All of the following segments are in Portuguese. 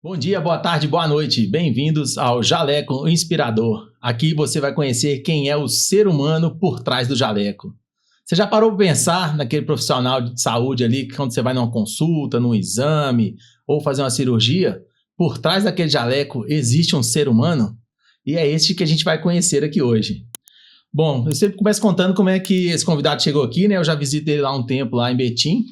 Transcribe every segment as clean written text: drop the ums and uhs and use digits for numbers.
Bom dia, boa tarde, boa noite. Bem-vindos ao Jaleco Inspirador. Aqui você vai conhecer quem é o ser humano por trás do jaleco. Você já parou para pensar naquele profissional de saúde ali, que quando você vai numa consulta, num exame ou fazer uma cirurgia, por trás daquele jaleco existe um ser humano? E é esse que a gente vai conhecer aqui hoje. Bom, eu sempre começo contando como é que esse convidado chegou aqui, né? Eu já visitei ele há um tempo lá em Betim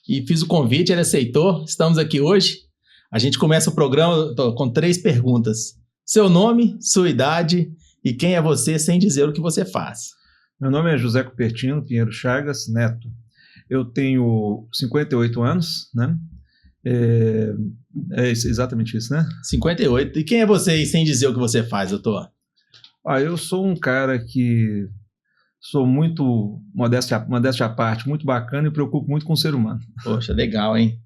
e fiz o convite, ele aceitou. Estamos aqui hoje. A gente começa o programa com 3 perguntas. Seu nome, sua idade e quem é você sem dizer o que você faz. Meu nome é José Cupertino Pinheiro Chagas Neto. Eu tenho 58 anos, né? Exatamente isso, né? 58. E quem é você sem dizer o que você faz, doutor? Eu sou um cara que sou muito, modéstia à parte, muito bacana e preocupo muito com o ser humano. Poxa, legal, hein?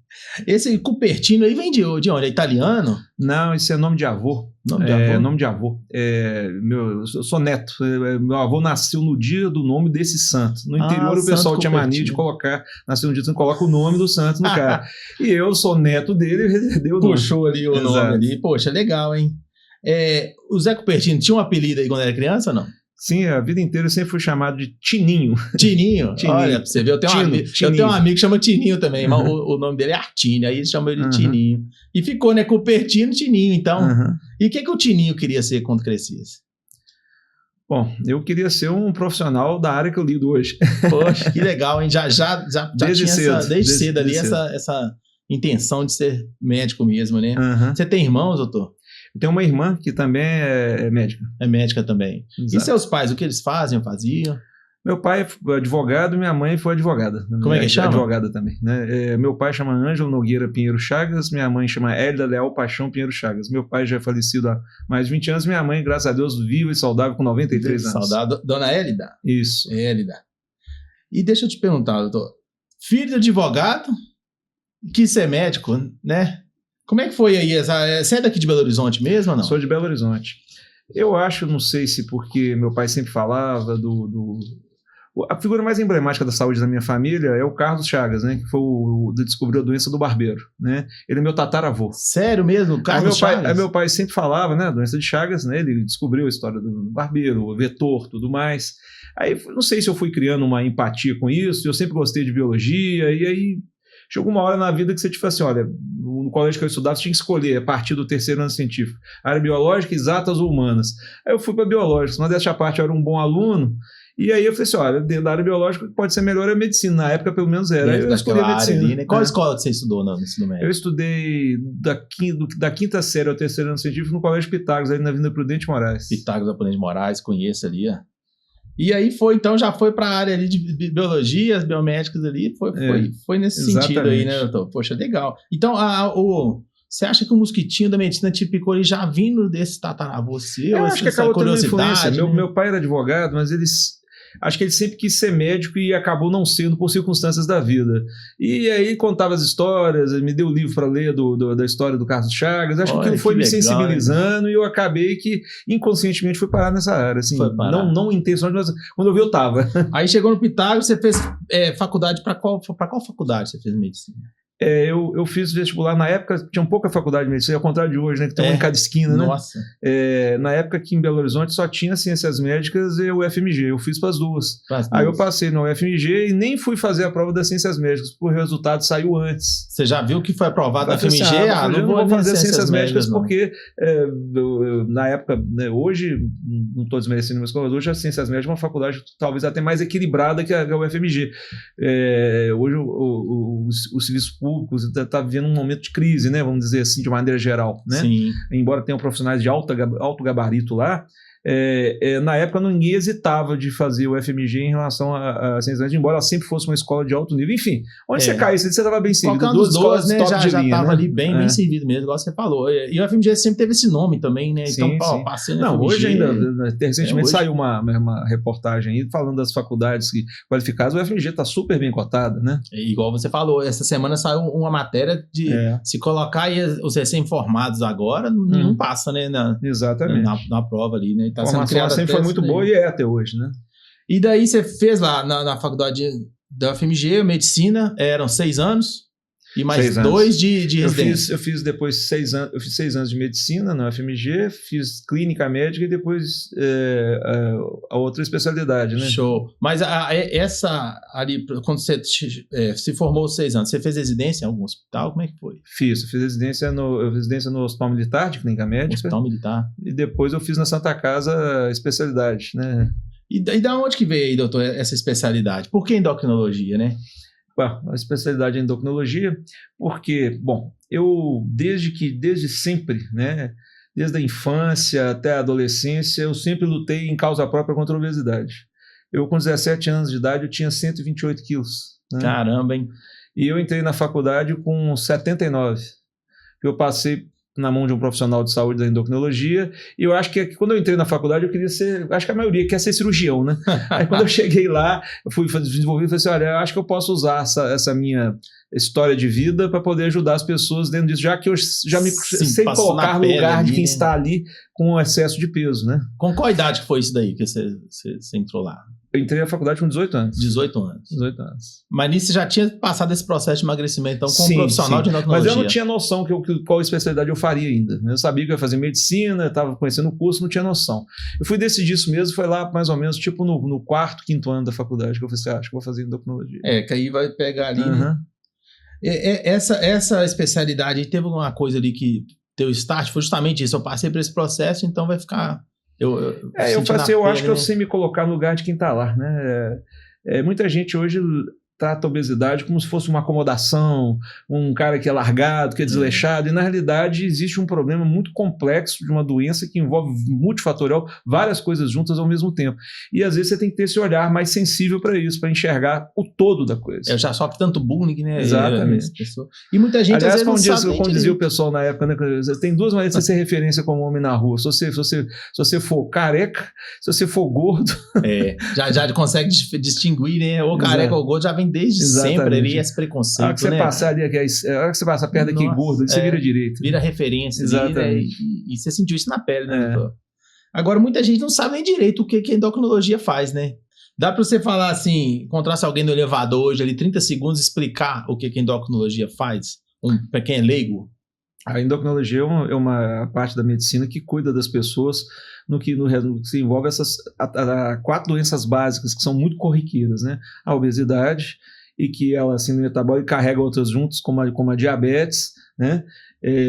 Esse Cupertino aí vem de onde? É italiano? Não, isso é nome de avô. Nome de avô? Nome de avô. Eu sou neto. Meu avô nasceu no dia do nome desse santo. No interior o pessoal tinha mania de colocar, nasceu no dia, você coloca o nome do santo no cara. E eu sou neto dele e herdei o nome. Puxou ali o nome ali. Poxa, legal, hein? O Zé Cupertino tinha um apelido aí quando era criança ou não? Sim, a vida inteira eu sempre fui chamado de Tininho. Tininho? Olha, pra você ver, eu tenho um amigo que chama Tininho também, mas o nome dele é Artini, aí eles chamam ele de Tininho. E ficou, né, Cupertino, Tininho, então. E o que o Tininho queria ser quando crescesse? Bom, eu queria ser um profissional da área que eu lido hoje. Poxa, que legal, hein? Já desde tinha cedo, desde cedo ali essa intenção de ser médico mesmo, né? Você tem irmãos, doutor? Eu tenho uma irmã que também é médica. É médica também. Exato. E seus pais, o que eles faziam? Meu pai é advogado, minha mãe foi advogada. Como é que chama? Advogada também. Né? Meu pai chama Ângelo Nogueira Pinheiro Chagas, minha mãe chama Hélida Leal Paixão Pinheiro Chagas. Meu pai já é falecido há mais de 20 anos, minha mãe, graças a Deus, viva e saudável com 93 anos. Saudável. Dona Hélida? Isso. Hélida. E deixa eu te perguntar, doutor. Filho de advogado, quis ser médico, né? Como é que foi aí? Você é daqui de Belo Horizonte mesmo ou não? Sou de Belo Horizonte. Eu acho, não sei se porque meu pai sempre falava a figura mais emblemática da saúde da minha família é o Carlos Chagas, né? Que foi o que descobriu a doença do barbeiro, né? Ele é meu tataravô. Sério mesmo? Carlos Chagas? Meu pai sempre falava, né? A doença de Chagas, né? Ele descobriu a história do barbeiro, o vetor, tudo mais. Aí, não sei se eu fui criando uma empatia com isso, eu sempre gostei de biologia, e aí chegou uma hora na vida que você tipo assim, olha, no colégio que eu estudava, você tinha que escolher a partir do 3º ano científico, área biológica, exatas ou humanas. Aí eu fui para biológica, mas dessa parte eu era um bom aluno, e aí eu falei assim, olha, dentro da área biológica pode ser melhor a medicina, na época pelo menos era. Aí eu escolhi a medicina. Ali, né? Qual escola que você estudou no ensino médio? Eu estudei da 5ª série ao 3º ano científico no Colégio Pitágoras, ali na Avenida Prudente Moraes. Pitágoras da Prudente Moraes, conheço ali, ó. E aí já foi para a área ali de biologia, as biomédicas ali, foi nesse sentido aí, né, doutor? Poxa, legal. Então, você acha que o mosquitinho da medicina te picou ali já vindo desse tataravô seu? Eu acho que acabou tendo influência. Né? Meu pai era advogado, mas acho que ele sempre quis ser médico e acabou não sendo por circunstâncias da vida. E aí contava as histórias, me deu o livro para ler da história do Carlos Chagas. Acho que aquilo foi me sensibilizando, e eu acabei que inconscientemente fui parar nessa área. Assim, não intencionalmente, mas quando eu vi eu estava. Aí chegou no Pitágoras, você fez faculdade para qual faculdade você fez medicina? Eu fiz vestibular, na época tinha pouca faculdade de medicina, ao contrário de hoje, né, que tem uma em cada esquina, né? Nossa. Na época aqui em Belo Horizonte só tinha ciências médicas e o UFMG, eu fiz para as duas. Aí eu passei no UFMG e nem fui fazer a prova das ciências médicas, porque o resultado saiu antes. Você já viu que foi aprovado da UFMG? Não vou fazer ciências médicas porque na época, né, hoje, não estou desmerecendo meus colegas, hoje a ciências médicas é uma faculdade talvez até mais equilibrada que a UFMG. Hoje o serviço público está vivendo um momento de crise, né? Vamos dizer assim, de maneira geral, né? Sim. Embora tenham profissionais de alto gabarito lá, na época ninguém hesitava de fazer o FMG em relação a ciências médicas, embora ela sempre fosse uma escola de alto nível. Enfim, onde você caísse, você estava bem servido. Duas escolas, né, já estava né? ali bem servido mesmo, igual você falou. E o FMG sempre teve esse nome também, né? Sim, então, passei no FMG. Hoje ainda, recentemente saiu uma reportagem aí falando das faculdades qualificadas. O FMG está super bem cotado, né? Igual você falou, essa semana saiu uma matéria de se colocar aí os recém-formados agora, nenhum passa, né? Exatamente. Na prova ali, né? A formação sempre foi muito boa e é até hoje, né? E daí você fez lá na faculdade da UFMG, medicina, eram 6 anos? E mais 6 anos. 2 de residência. Eu fiz depois 6 anos, eu fiz 6 anos de medicina na UFMG, fiz clínica médica e depois a outra especialidade, né? Show. Mas essa ali, quando você se formou aos 6 anos, você fez residência em algum hospital? Como é que foi? Eu fiz residência no Hospital Militar de Clínica Médica. Hospital Militar. E depois eu fiz na Santa Casa especialidade, né? E da onde que veio aí, doutor, essa especialidade? Por que endocrinologia, né? A especialidade em endocrinologia, porque, bom, eu desde sempre, né, desde a infância até a adolescência, eu sempre lutei em causa própria contra a obesidade. Eu, com 17 anos de idade, eu tinha 128 quilos. Né? Caramba, hein? E eu entrei na faculdade com 79. Eu passei na mão de um profissional de saúde da endocrinologia, e eu acho que quando eu entrei na faculdade eu queria ser, acho que a maioria quer ser cirurgião, né? Aí quando eu cheguei lá, eu fui desenvolver e falei assim, olha, eu acho que eu posso usar essa minha história de vida para poder ajudar as pessoas dentro disso, já que eu já me sei colocar no lugar de quem está ali com excesso de peso, né? Com qual idade que foi isso daí que você entrou lá? Eu entrei na faculdade com 18 anos. 18 anos. 18 anos. Mas nisso você já tinha passado esse processo de emagrecimento, então, como profissional de endocrinologia. Mas eu não tinha noção qual especialidade eu faria ainda. Eu sabia que eu ia fazer medicina, estava conhecendo o curso, não tinha noção. Eu fui decidir isso mesmo, foi lá mais ou menos, tipo no 4º, 5º ano da faculdade, que eu falei assim, acho que vou fazer endocrinologia. Que aí vai pegar ali, né? Essa especialidade aí, teve alguma coisa ali que teu start, foi justamente isso, eu passei por esse processo, então vai ficar... Eu acho que eu sei me colocar no lugar de quem está lá, né? Muita gente hoje trata a obesidade como se fosse uma acomodação, um cara que é largado, que é desleixado, e na realidade existe um problema muito complexo de uma doença que envolve multifatorial, várias coisas juntas ao mesmo tempo. E às vezes você tem que ter esse olhar mais sensível para isso, para enxergar o todo da coisa. Eu já sofro tanto bullying, né? Exatamente. E muita gente, aliás, às vezes, não sabe como dizia o pessoal na época, né, tem duas maneiras de você ser referência como homem na rua. Se você for careca, se você for gordo. Já consegue distinguir, né? Ou careca ou gordo já vem desde sempre ali esse preconceito. A hora que você passar ali, a hora que você passa perto daquele gordo, você vira direito. Vira referência. Exatamente. E você sentiu isso na pele, né, doutor? Agora, muita gente não sabe nem direito o que a endocrinologia faz, né? Dá para você falar assim, encontrasse alguém no elevador hoje, ali 30 segundos, explicar o que a endocrinologia faz? Para quem é leigo? A endocrinologia é uma parte da medicina que cuida das pessoas no que se envolve essas 4 doenças básicas que são muito corriqueiras, né? A obesidade, e que ela, assim, no metabólico, carrega outras juntas, como a diabetes, né?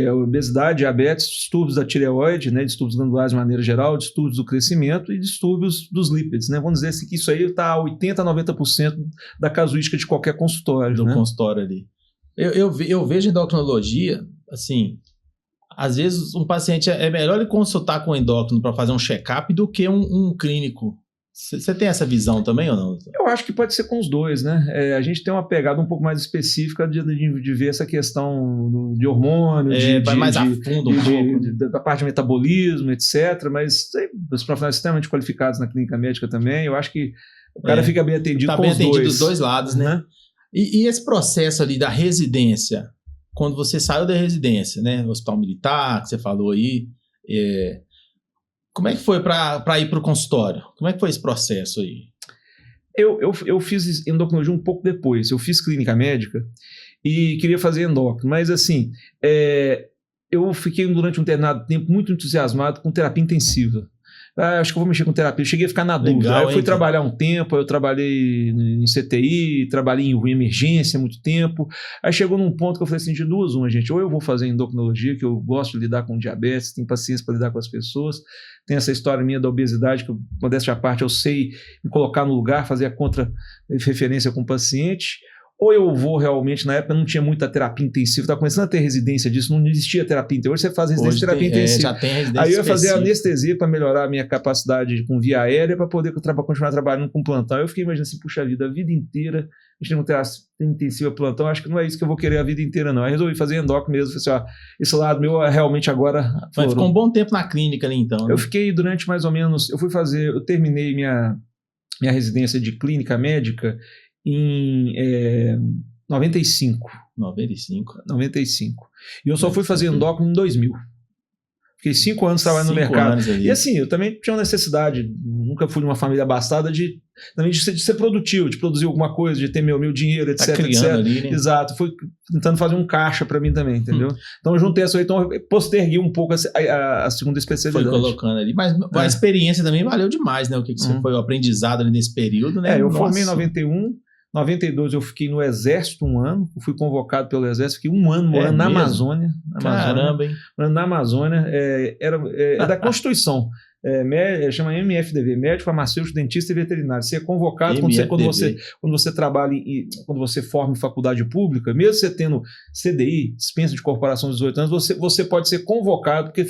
A obesidade, diabetes, distúrbios da tireoide, né? Distúrbios glandulares de maneira geral, distúrbios do crescimento e distúrbios dos lípides, né? Vamos dizer assim, que isso aí está a 80% a 90% da casuística de qualquer consultório. Do consultório ali. Eu vejo endocrinologia, assim, às vezes um paciente é melhor ele consultar com o endócrino para fazer um check-up do que um clínico. Você tem essa visão também ou não? Eu acho que pode ser com os dois, né? A gente tem uma pegada um pouco mais específica de ver essa questão de hormônio, vai mais a fundo um pouco. Da parte de metabolismo, etc. Mas os profissionais extremamente qualificados na clínica médica também, eu acho que o cara fica bem atendido com os dois. Tá bem atendido dos dois lados, né? E esse processo ali da residência, quando você saiu da residência, né? Hospital Militar, que você falou aí, como é que foi para ir para o consultório? Como é que foi esse processo aí? Eu fiz endocrinologia um pouco depois. Eu fiz clínica médica e queria fazer endócrino, mas assim, eu fiquei durante um determinado tempo muito entusiasmado com terapia intensiva. Acho que eu vou mexer com terapia. Eu cheguei a ficar na dúvida. Aí eu fui trabalhar um tempo, eu trabalhei em CTI, trabalhei em emergência há muito tempo. Aí chegou num ponto que eu falei assim, de duas uma, gente. Ou eu vou fazer endocrinologia, que eu gosto de lidar com diabetes, tenho paciência para lidar com as pessoas. Tem essa história minha da obesidade, que, modéstia à parte, eu sei me colocar no lugar, fazer a contra-referência com o paciente. Ou eu vou realmente, na época não tinha muita terapia intensiva, estava começando a ter residência disso, não existia terapia intensiva. Hoje você faz residência de terapia intensiva. Já tem residência. Aí eu ia fazer anestesia para melhorar a minha capacidade com via aérea, para poder continuar trabalhando com plantão. Eu fiquei imaginando assim, puxa vida, a vida inteira, a gente não tem intensiva plantão, acho que não é isso que eu vou querer a vida inteira, não. Aí resolvi fazer endócrino mesmo, falei assim, esse lado meu realmente agora... Mas ficou um bom tempo na clínica ali então, né? Eu fiquei durante mais ou menos, eu terminei minha residência de clínica médica em 95. 95. 95. E eu só fui fazer endócrino em 2000. Fiquei 5 anos trabalhando no 5 mercado. anos ali. E assim, eu também tinha uma necessidade, nunca fui de uma família abastada, também de ser produtivo, de produzir alguma coisa, de ter meu dinheiro, etc. Tá criando ali, né? Exato, fui tentando fazer um caixa para mim também, entendeu? Então eu juntei essa, então eu posterguei um pouco a segunda especialidade. Foi colocando ali, mas a experiência também valeu demais, né? O que você foi o aprendizado ali nesse período, né? Eu formei em 91, 92 eu fiquei no Exército 1 ano, eu fui convocado pelo Exército, fiquei um ano morando na Amazônia. Caramba, hein? Na Amazônia, é da Constituição. Chama MFDV, médico, farmacêutico, dentista e veterinário. Você é convocado quando você trabalha quando você forma em faculdade pública, mesmo você tendo CDI, dispensa de corporação de 18 anos, você pode ser convocado, porque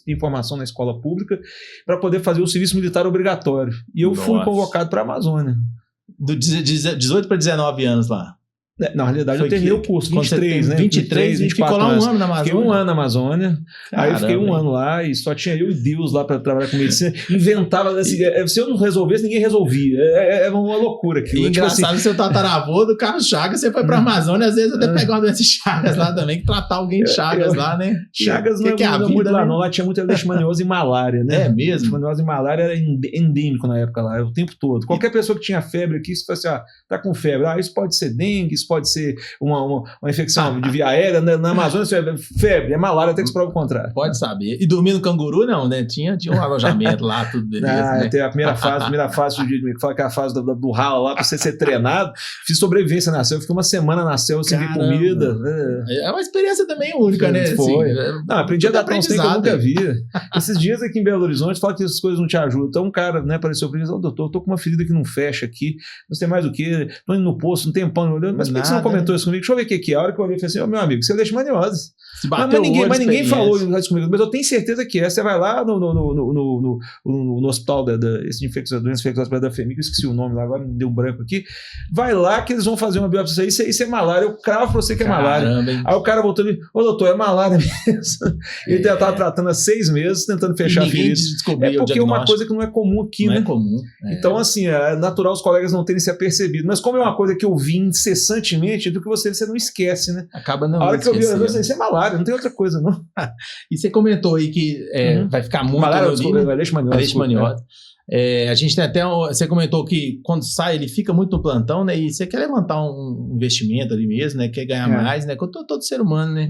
tem formação na escola pública, para poder fazer o serviço militar obrigatório. E eu fui convocado para a Amazônia. Do 18 para 19 anos lá. Na realidade, eu terminei o curso, 23, né? 23, 24 ficou lá um ano na Amazônia. Fiquei 1 ano na Amazônia, Caramba, aí fiquei 1 ano lá e só tinha eu e Deus lá para trabalhar com medicina. Inventava, assim, se eu não resolvesse, ninguém resolvia. É uma loucura aquilo. Engraçado, tipo assim, seu tataravô do Carlos Chagas, você foi para a Amazônia, às vezes até pegar uma doença de Chagas lá também, que tratar alguém de Chagas lá, né? Chagas não é muito lá, não. Lá tinha muita leishmaniose e malária, né? É mesmo? Leishmaniose e malária era endêmico na época lá, o tempo todo. Qualquer pessoa que tinha febre aqui, se fosse, tá com febre, isso pode ser dengue, isso pode ser uma infecção de via aérea, na Amazônia, febre, é malária, até que se prova o contrário. Pode saber. E dormir no canguru, não, né? Tinha um alojamento lá, tudo beleza. Né? Tem a primeira fase que fala que é a fase do ralo lá, pra você ser treinado. Fiz sobrevivência na selva, fiquei 1 semana na selva sem ter comida. É uma experiência também única, né? Foi. Aprendi a datar uns trem que eu nunca vi. Esses dias aqui em Belo Horizonte, fala que essas coisas não te ajudam. Então um cara, né, apareceu pra mim e falou: doutor, eu tô com uma ferida que não fecha aqui, não sei mais o que, tô indo no posto, não tem pão, mas por que você não comentou isso comigo? Deixa eu ver o que é. A hora que eu olhei, eu falei assim: meu amigo, você é leishmaniose. Mas ninguém falou isso comigo. Mas eu tenho certeza que é. Você vai lá no hospital doença infecciosas da FEMIG, eu esqueci o nome lá, agora me deu um branco aqui. Vai lá que eles vão fazer uma biópsia. Isso é malária. Eu cravo pra você que é malária. Aí o cara voltou e ô doutor, é malária mesmo. Ele já estava tratando há 6 meses, tentando fechar a ferida. É porque é uma coisa que não é comum aqui, né? Não é comum. Então, assim, é natural os colegas não terem se apercebido. Mas como é uma coisa que eu vi incessantemente, do que você não esquece, né? Acaba não. A hora que eu vi, eu falei, isso é malária, não tem outra coisa, não. E você comentou aí que vai ficar muito... Malária, leishmaniose. A gente tem até... Você comentou que quando sai, ele fica muito no plantão, né? E você quer levantar um investimento ali mesmo, né? Quer ganhar mais, né? Com todo ser humano, né?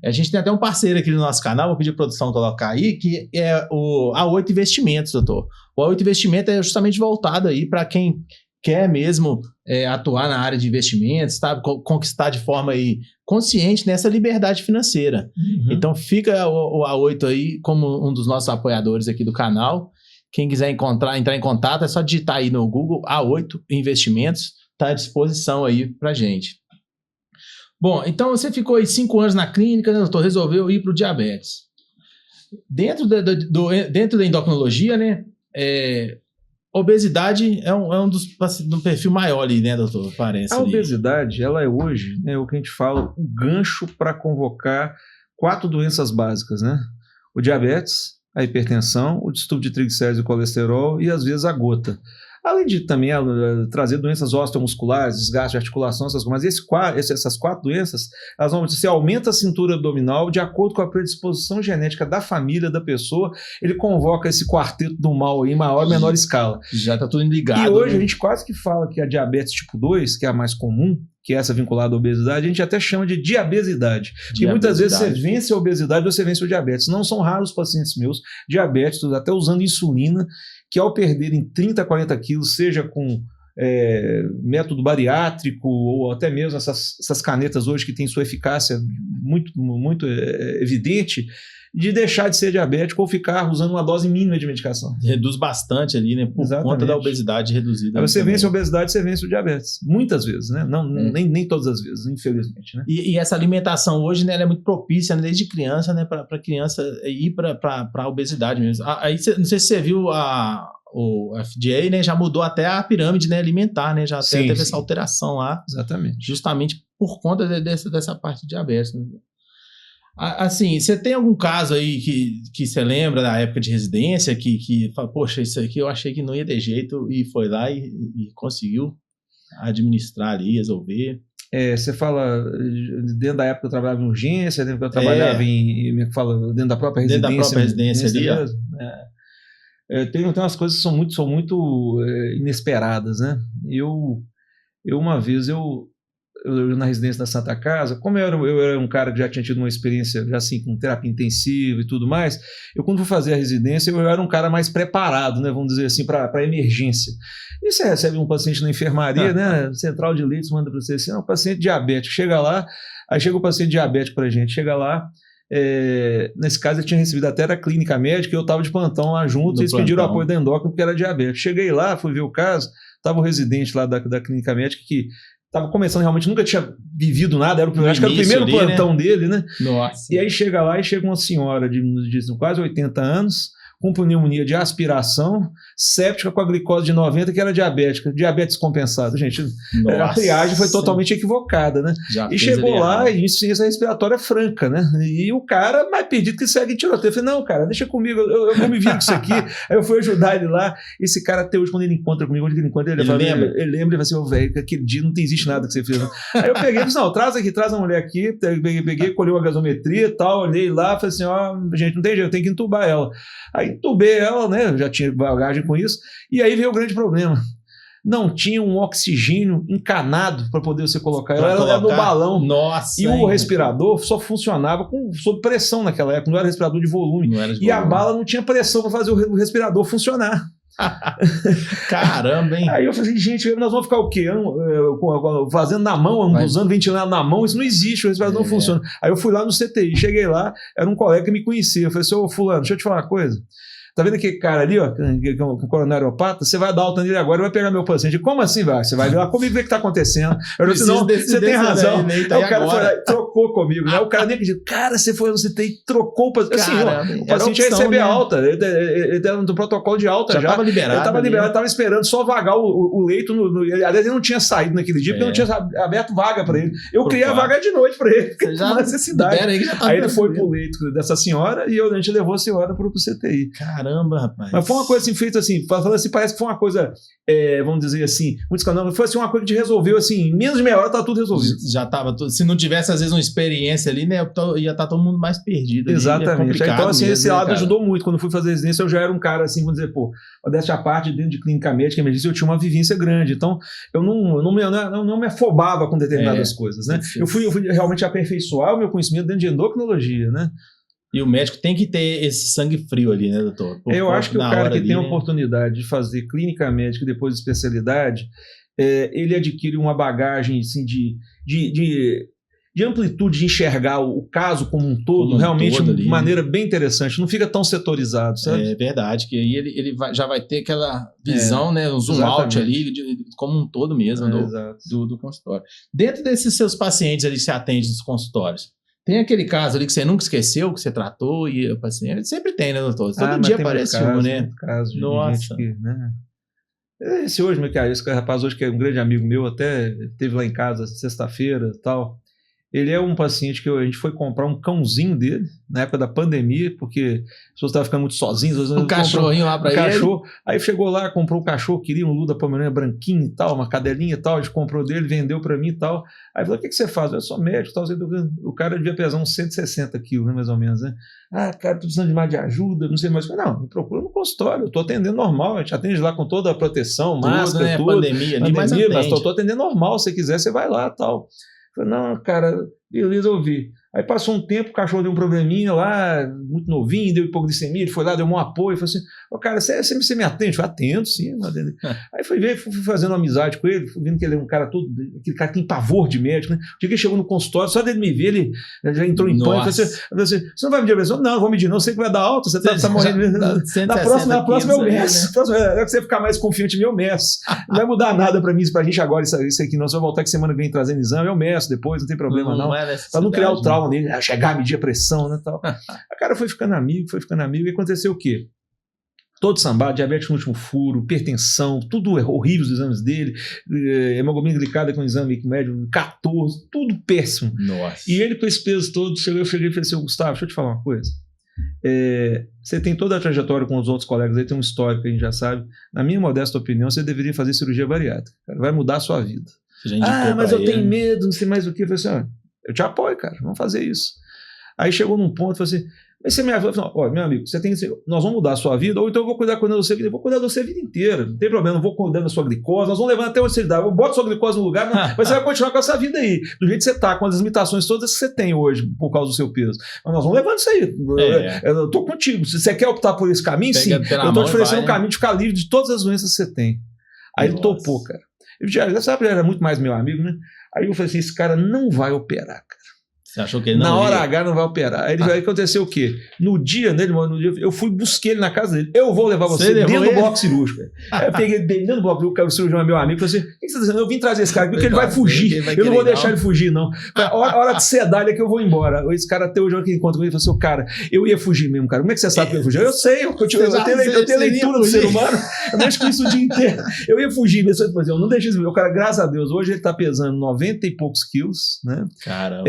A gente tem até um parceiro aqui no nosso canal, vou pedir a produção colocar aí, que é o A8 Investimentos, doutor. O A8 Investimento é justamente voltado aí para quem quer mesmo atuar na área de investimentos, tá? Conquistar de forma aí consciente nessa liberdade financeira. Então fica o A8 aí como um dos nossos apoiadores aqui do canal. Quem quiser entrar em contato, é só digitar aí no Google A8 Investimentos, está à disposição aí pra gente. Bom, então você ficou aí 5 anos na clínica, né, doutor? Resolveu ir para o diabetes. Dentro da endocrinologia, né? Obesidade é um do perfil maior ali, né, doutor? Parece. A obesidade, ela é hoje, né, o que a gente fala, o gancho para convocar 4 doenças básicas, né? O diabetes, a hipertensão, o distúrbio de triglicéridos e colesterol e às vezes a gota. Além de também trazer doenças osteomusculares, desgaste de articulação, essas coisas. Mas essas 4 doenças, elas vão você aumenta a cintura abdominal de acordo com a predisposição genética da família da pessoa, ele convoca esse quarteto do mal aí em maior ou menor escala. Já está tudo ligado. E hoje a gente quase que fala que a diabetes tipo 2, que é a mais comum, que é essa vinculada à obesidade, a gente até chama de diabesidade. Porque muitas vezes você vence a obesidade ou você vence o diabetes. Não são raros pacientes meus, diabéticos, até usando insulina, que ao perderem 30, 40 quilos, seja com método bariátrico ou até mesmo essas canetas hoje que têm sua eficácia muito, muito evidente, de deixar de ser diabético ou ficar usando uma dose mínima de medicação. Reduz bastante ali, né? Por conta da obesidade reduzida. Aí você vence a obesidade, você vence o diabetes. Muitas vezes, né? Não, nem todas as vezes, infelizmente. Né? E essa alimentação hoje, né, ela é muito propícia, né, desde criança, né, para criança ir para a obesidade mesmo. Aí, não sei se você viu o FDA, né, já mudou até a pirâmide, né, alimentar, né? Já até teve essa alteração lá. Exatamente. Justamente por conta dessa parte de diabetes, né? Assim, você tem algum caso aí que você lembra da época de residência que fala, poxa, isso aqui eu achei que não ia ter jeito e foi lá e conseguiu administrar ali, resolver? Você fala, dentro da época que eu trabalhava em urgência, dentro que eu trabalhava dentro da própria residência. Dentro da própria residência ali, mesmo, tem umas coisas que são muito inesperadas, né? Uma vez eu na residência da Santa Casa, como eu era um cara que já tinha tido uma experiência já assim com terapia intensiva e tudo mais, eu quando fui fazer a residência eu era um cara mais preparado, né, vamos dizer assim, para emergência. E você recebe um paciente na enfermaria, né, central de leitos manda para você assim, um paciente diabético, chega lá, aí chega o paciente diabético para a gente, chega lá, nesse caso eu tinha recebido até da clínica médica e eu estava de plantão lá junto, e eles pediram o apoio da endócrina porque era diabético. Cheguei lá, fui ver o caso, estava o residente lá da clínica médica que estava começando, realmente nunca tinha vivido nada, acho que era o primeiro plantão dele, né? Nossa. E aí chega lá e chega uma senhora de quase 80 anos, com pneumonia de aspiração, séptica com a glicose de 90, que era diabética, diabetes compensado. Gente, a triagem foi totalmente equivocada, né? E chegou lá e insuficiência respiratória franca, né? E o cara, mais perdido que segue em tiroteio. Eu falei, não, cara, deixa comigo, eu vou me vir com isso aqui. Aí eu fui ajudar ele lá. Esse cara até hoje, quando ele encontra comigo, ele lembra e fala assim, velho, aquele dia não existe nada que você fez. Não. Aí eu peguei e falei, não, traz a mulher aqui, peguei, colheu a gasometria e tal, olhei lá, falei assim, gente, não tem jeito, eu tenho que entubar ela. Aí entubei ela, né? Eu já tinha bagagem com isso. E aí veio o grande problema. Não tinha um oxigênio encanado para poder você colocar. Ela era no balão. Nossa. E o respirador só funcionava sob pressão naquela época. Não era respirador de volume. E a bala não tinha pressão para fazer o respirador funcionar. Caramba, hein? Aí eu falei, gente, nós vamos ficar o quê? Fazendo na mão, usando ventilador na mão, isso não existe, o respirador não funciona. Aí eu fui lá no CTI, cheguei lá, era um colega que me conhecia. Eu falei assim, ô fulano, deixa eu te falar uma coisa. Tá vendo aquele cara ali, ó, com coronariopata? Você vai dar alta nele agora e vai pegar meu paciente. Como assim vai? Você vai lá comigo ver o que tá acontecendo. Eu disse, não, você tem razão. Aí o cara foi lá e trocou comigo, né? O cara nem acredita. Cara, você foi no CTI e trocou o paciente. Assim, o paciente ia receber alta. Ele era no protocolo de alta já. Tava liberado. Ele tava liberado, ele tava esperando só vagar o leito. Aliás, ele não tinha saído naquele dia, porque não tinha aberto vaga pra ele. Eu criei a vaga de noite pra ele, porque tinha necessidade. Aí ele foi pro leito dessa senhora e a gente levou a senhora pro CTI. Caramba, rapaz. Mas foi uma coisa assim, feita assim, falando assim, parece que foi uma coisa, vamos dizer assim, muitos canais, foi assim, uma coisa que resolveu, assim, em menos de meia hora tá tudo resolvido. Já tava tudo. Se não tivesse, às vezes, uma experiência ali, né, ia estar todo mundo mais perdido. Exatamente. Então, assim, esse lado ajudou muito. Quando eu fui fazer residência, eu já era um cara, assim, vamos dizer, modéstia à parte, dentro de clínica médica, emergência, eu tinha uma vivência grande. Então, eu não me afobava com determinadas coisas, né? Eu fui realmente aperfeiçoar o meu conhecimento dentro de endocrinologia, né? E o médico tem que ter esse sangue frio ali, né, doutor? Eu acho que o cara que tem a oportunidade de fazer clínica médica e depois de especialidade, ele adquire uma bagagem assim, de amplitude de enxergar o caso como um todo, realmente de maneira bem interessante. Não fica tão setorizado, sabe? É verdade, que aí ele já vai ter aquela visão, né, um zoom out ali, como um todo mesmo do consultório. Dentro desses seus pacientes ali que você atende nos consultórios, tem aquele caso ali que você nunca esqueceu, que você tratou e o paciente... Sempre tem, né, doutor? Todo dia aparece um, né? Caso de gente que, né? Esse rapaz hoje, que é um grande amigo meu, até esteve lá em casa sexta-feira e tal. Ele é um paciente que a gente foi comprar um cãozinho dele, na época da pandemia, porque as pessoas estavam ficando muito sozinhas. Um cachorrinho lá pra ele. Aí chegou lá, comprou um cachorro, queria um Luda Pomerânia branquinho e tal, uma cadelinha e tal, a gente comprou dele, vendeu pra mim e tal. Aí falou, o que você faz? Eu sou médico e tal. O cara devia pesar uns 160 quilos, né, mais ou menos, né? Cara, tô precisando de mais de ajuda, não sei mais. Não, me procura no consultório, eu tô atendendo normal, a gente atende lá com toda a proteção, máscara, né? tudo. Pandemia ali, mas tô atendendo normal, se você quiser, você vai lá e tal. Eu falei, não, cara, beleza, eu vi. Aí passou um tempo, o cachorro deu um probleminha lá, muito novinho, deu hipoglicemia, ele foi lá, deu um apoio, falou assim, cara, você me atende? Eu falei, atendo, sim. Aí fui fazendo amizade com ele, fui vendo que ele é um cara todo, aquele cara que tem pavor de médico, né? O dia que ele chegou no consultório, só dele me ver, ele já entrou em pânico, falei assim, você não vai medir a pressão? Não, não vou medir não, sei que vai dar alta, você tá morrendo. Na próxima eu meço, é que você ficar mais confiante, eu meço. Não vai mudar nada pra mim, pra gente agora, isso aqui, não, você vai voltar que semana que vem trazendo exame, eu meço depois, não tem problema não. Pra não criar o trauma nele, chegar a medir a pressão, né, tal. A cara foi ficando amigo, e aconteceu o quê? Todo sambado, diabetes no último furo, hipertensão, tudo horrível os exames dele, hemoglobina glicada com exame médio 14, tudo péssimo. Nossa. E ele com esse peso todo, eu cheguei e falei assim, Gustavo, deixa eu te falar uma coisa. Você tem toda a trajetória com os outros colegas aí, tem um histórico que a gente já sabe. Na minha modesta opinião, você deveria fazer cirurgia bariátrica. Cara, vai mudar a sua vida. Mas eu tenho medo, não sei mais o que. Eu falei assim, eu te apoio, cara, vamos fazer isso. Aí chegou num ponto, falei assim, mas você me ajuda? Meu amigo, você tem que, nós vamos mudar a sua vida, ou então eu vou cuidar de você, eu vou cuidar de você a vida inteira, não tem problema, não vou cuidar da sua glicose, nós vamos levando até onde você dá, eu boto sua glicose no lugar, mas você vai continuar com essa vida aí, do jeito que você tá, com as limitações todas que você tem hoje, por causa do seu peso. Mas nós vamos levando isso aí, eu tô contigo, se você quer optar por esse caminho, sim, eu tô te oferecendo um caminho de ficar livre de todas as doenças que você tem. Aí ele topou, cara. Ele era muito mais meu amigo, né? Aí eu falei assim, esse cara não vai operar, cara. Você achou que ele não Na hora H não vai operar. Aí aconteceu o quê? No dia, eu fui busquei ele na casa dele. Eu vou levar você dentro do bloco cirúrgico. Aí eu peguei ele dentro do bloco, o cirurgião é meu amigo. Falei assim: o que você está dizendo? Eu vim trazer esse cara aqui porque ele vai fugir. Eu não vou deixar ele fugir, não. Hora de sedar ele é que eu vou embora. Esse cara, até hoje, que encontra com ele, falou assim: cara, eu ia fugir mesmo, cara. Como é que você sabe que eu ia fugir? Eu sei, eu tenho leitura do ser humano. Eu mexo com isso o dia inteiro. Eu ia fugir mesmo. Eu não deixei isso. O cara, graças a Deus, hoje ele está pesando 90 e poucos quilos, né? Caramba.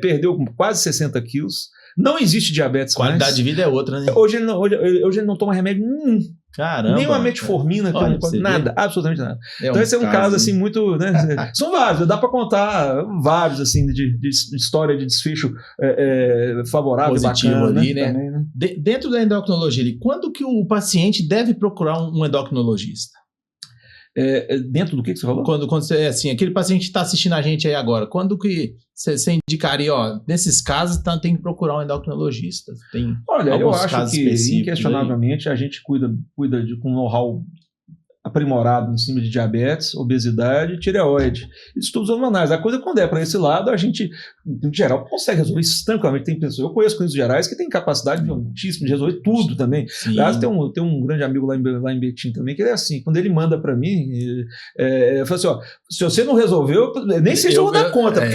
Perdeu quase 60 quilos. Não existe diabetes mais. Qualidade de vida é outra, né? Hoje ele não toma remédio nenhum. Caramba. Nem uma metformina, nada, absolutamente nada. Então esse é um caso assim muito, né? São vários, dá para contar vários assim de história de desfecho favorável, positivo bacana, ali, né? Também, né? Dentro da endocrinologia, quando que o paciente deve procurar um endocrinologista? Dentro do que você falou? Quando você, assim, aquele paciente que está assistindo a gente aí agora, quando que você indicaria, nesses casos tem que procurar um endocrinologista? Olha, eu acho que inquestionavelmente a gente cuida com know-how aprimorado em cima de diabetes, obesidade e tireoide. Estudos hormonais. A coisa, quando é para esse lado, a gente, em geral, consegue resolver isso tranquilamente. Tem pessoas, eu conheço clínicos gerais que têm capacidade altíssima de resolver tudo também. Aliás, tem um grande amigo lá em Betim também, que ele é assim, quando ele manda para mim, fala assim, se você não resolveu, nem sei se eu vou dar conta, porque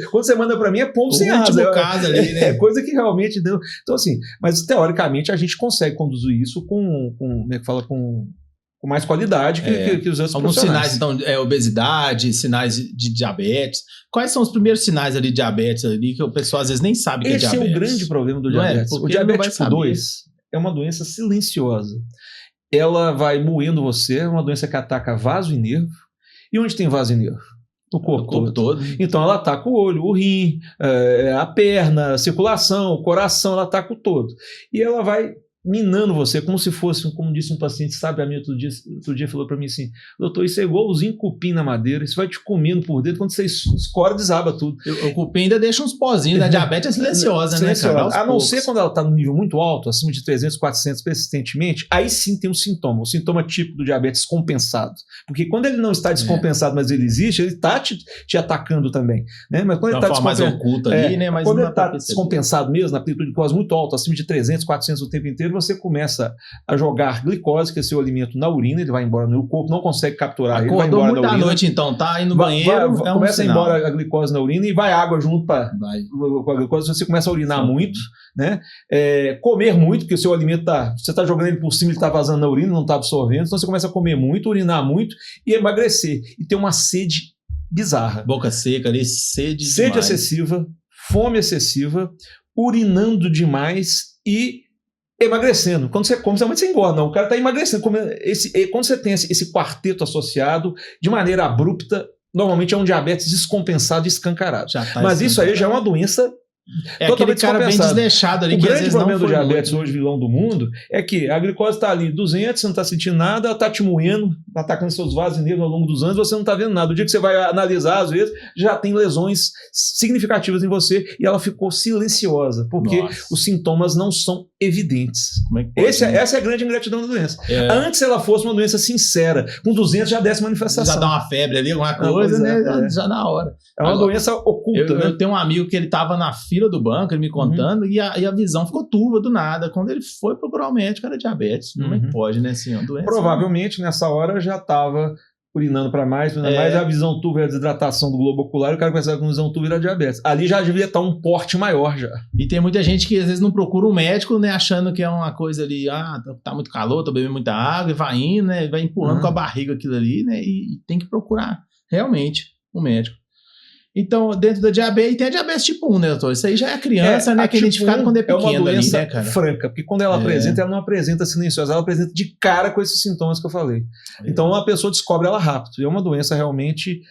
quando você manda para mim, é ponto sem asa. Caso ali, né? É coisa que realmente deu. Então, assim, mas teoricamente a gente consegue conduzir isso com mais qualidade que os outros alguns sinais, então, obesidade, sinais de diabetes. Quais são os primeiros sinais ali de diabetes ali que o pessoal às vezes nem sabe que é diabetes? Esse é o grande problema do diabetes. O diabetes tipo 2 é uma doença silenciosa. Ela vai moendo você, é uma doença que ataca vaso e nervo. E onde tem vaso e nervo? No corpo todo. Então ela ataca o olho, o rim, a perna, a circulação, o coração, ela ataca o todo. E ela vai minando você, como se fosse, como disse um paciente, sabe, a mim outro dia falou para mim assim, doutor, isso é igualzinho cupim na madeira, isso vai te comendo por dentro, quando você escora, desaba tudo. O cupim ainda deixa uns pozinhos, a diabetes é silenciosa, né, cara? A não ser quando ela está no nível muito alto, acima de 300, 400 persistentemente, aí sim tem um sintoma, o sintoma típico do diabetes descompensado, porque quando ele não está descompensado, mas ele existe, ele está te atacando também, né? Mas quando ele está mais oculta ali, né? Mas quando ele está descompensado mesmo, na amplitude de glicose muito alta, acima de 300, 400 o tempo inteiro, você começa a jogar glicose, que é seu alimento, na urina, ele vai embora no corpo, não consegue capturar ele, vai embora muito na urina. noite, então, tá? Aí no banheiro, começa a ir embora a glicose na urina e vai água junto com a glicose, você começa a urinar muito, né? Comer muito, porque o seu alimento você está jogando ele por cima, ele está vazando na urina, não está absorvendo, então você começa a comer muito, urinar muito e emagrecer. E ter uma sede bizarra. Boca seca ali, sede excessiva, fome excessiva, urinando demais e emagrecendo. Quando você come, você engorda. Não, o cara está emagrecendo. Quando você tem esse quarteto associado, de maneira abrupta, normalmente é um diabetes descompensado e escancarado. Mas isso aí já é uma doença aquele cara bem desleixado ali. O grande problema do diabetes hoje, vilão do mundo, é que a glicose está ali 200, você não está sentindo nada, ela está te moendo, atacando seus vasos e nervos ao longo dos anos, você não está vendo nada. O dia que você vai analisar, às vezes, já tem lesões significativas em você e ela ficou silenciosa, porque os sintomas não são evidentes. Essa é a grande ingratidão da doença. Antes ela fosse uma doença sincera, com 200 já desce manifestação. Já dá uma febre ali, alguma coisa, né? Já na hora. É uma doença oculta. Eu tenho um amigo que ele estava na fila do banco, ele me contando, e a visão ficou turva do nada. Quando ele foi procurar o médico, era diabetes. Como é que pode, né? Assim, uma doença, provavelmente, nessa hora, já estava urinando para mais, a visão turva, a desidratação do globo ocular, e o cara começava com visão turva e era diabetes. Ali já devia estar um porte maior já. E tem muita gente que às vezes não procura um médico, né, achando que é uma coisa ali, tá muito calor, tô bebendo muita água, e vai indo, né, vai empurrando com a barriga aquilo ali, né, e tem que procurar realmente um médico. Então, dentro da diabetes, tem a diabetes tipo 1, né, doutor? Isso aí já é a criança, né, que é identificado quando é pequeno uma doença ali, né, cara? franca, porque quando ela apresenta, ela não apresenta silenciosa, ela apresenta de cara com esses sintomas que eu falei. Então, uma pessoa descobre ela rápido. É uma doença realmente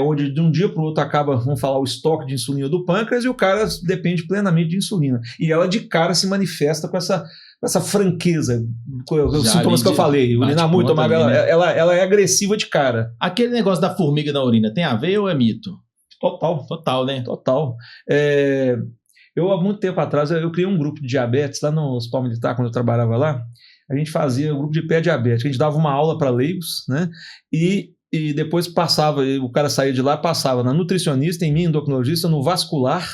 onde de um dia para o outro acaba, vamos falar, o estoque de insulina do pâncreas e o cara depende plenamente de insulina. E ela de cara se manifesta com essa franqueza, os sintomas que eu falei, urinar muito, né? ela é agressiva de cara. Aquele negócio da formiga na urina, tem a ver ou é mito? Total, né? Total. Eu, há muito tempo atrás, eu criei um grupo de diabetes lá no Hospital Militar, quando eu trabalhava lá. A gente fazia um grupo de pé diabético, a gente dava uma aula para leigos, né? E depois passava, o cara saía de lá, passava na nutricionista, em mim, endocrinologista, no vascular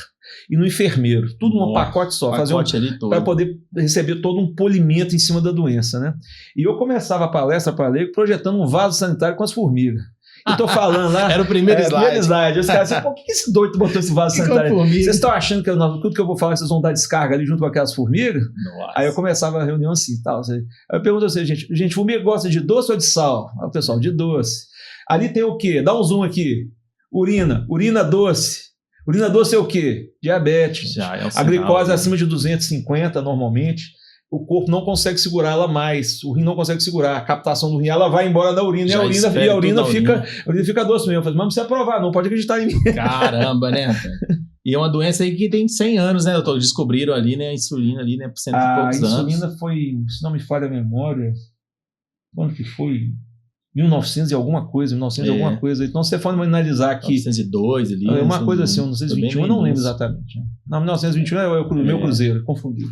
e no enfermeiro. Tudo num pacote só. Para poder receber todo um polimento em cima da doença, né? E eu começava a palestra para leigo projetando um vaso sanitário com as formigas. E tô falando lá. Era o primeiro slide. Os caras assim, por que esse doido botou esse vaso sanitário? Vocês estão achando que tudo que eu vou falar, vocês vão dar descarga ali junto com aquelas formigas? Nossa. Aí eu começava a reunião assim, tal. Aí eu pergunto assim, gente, formiga gosta de doce ou de sal? Aí o pessoal, de doce. Ali tem o quê? Dá um zoom aqui. Urina doce. Urina doce é o quê? Diabetes. A glicose acima de 250 normalmente. O corpo não consegue segurar ela mais, o rim não consegue segurar, a captação do rim, ela vai embora da urina e a urina fica doce mesmo. Eu falei, mas não precisa provar, não pode acreditar em mim. Caramba, né? E é uma doença aí que tem 100 anos, né, doutor? Descobriram ali, né, a insulina ali, né, por cento e poucos anos. A insulina foi, se não me falha a memória, quando que foi? 1900 e alguma coisa. Então, se você for analisar aqui... 1902 ali. É uma coisa assim, 1921, eu não lembro exatamente. Né? Não, 1921 é o meu cruzeiro, confundi.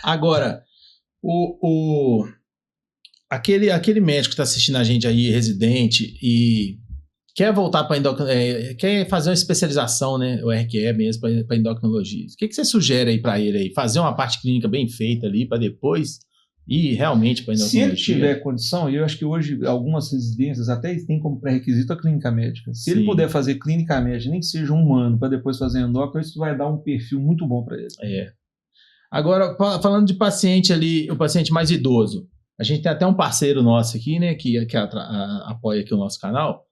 Agora, aquele médico que está assistindo a gente aí, residente, e quer voltar para quer fazer uma especialização, né, o RQE mesmo, para endocrinologia. O que você sugere aí para ele aí? Fazer uma parte clínica bem feita ali, para depois... E realmente para se ele tiver condição, e eu acho que hoje algumas residências até têm como pré-requisito a clínica médica. Se ele puder fazer clínica médica, nem que seja um ano, para depois fazer endócrino, isso vai dar um perfil muito bom para ele. Agora, falando de paciente ali, o paciente mais idoso, a gente tem até um parceiro nosso aqui, né, que apoia aqui o nosso canal.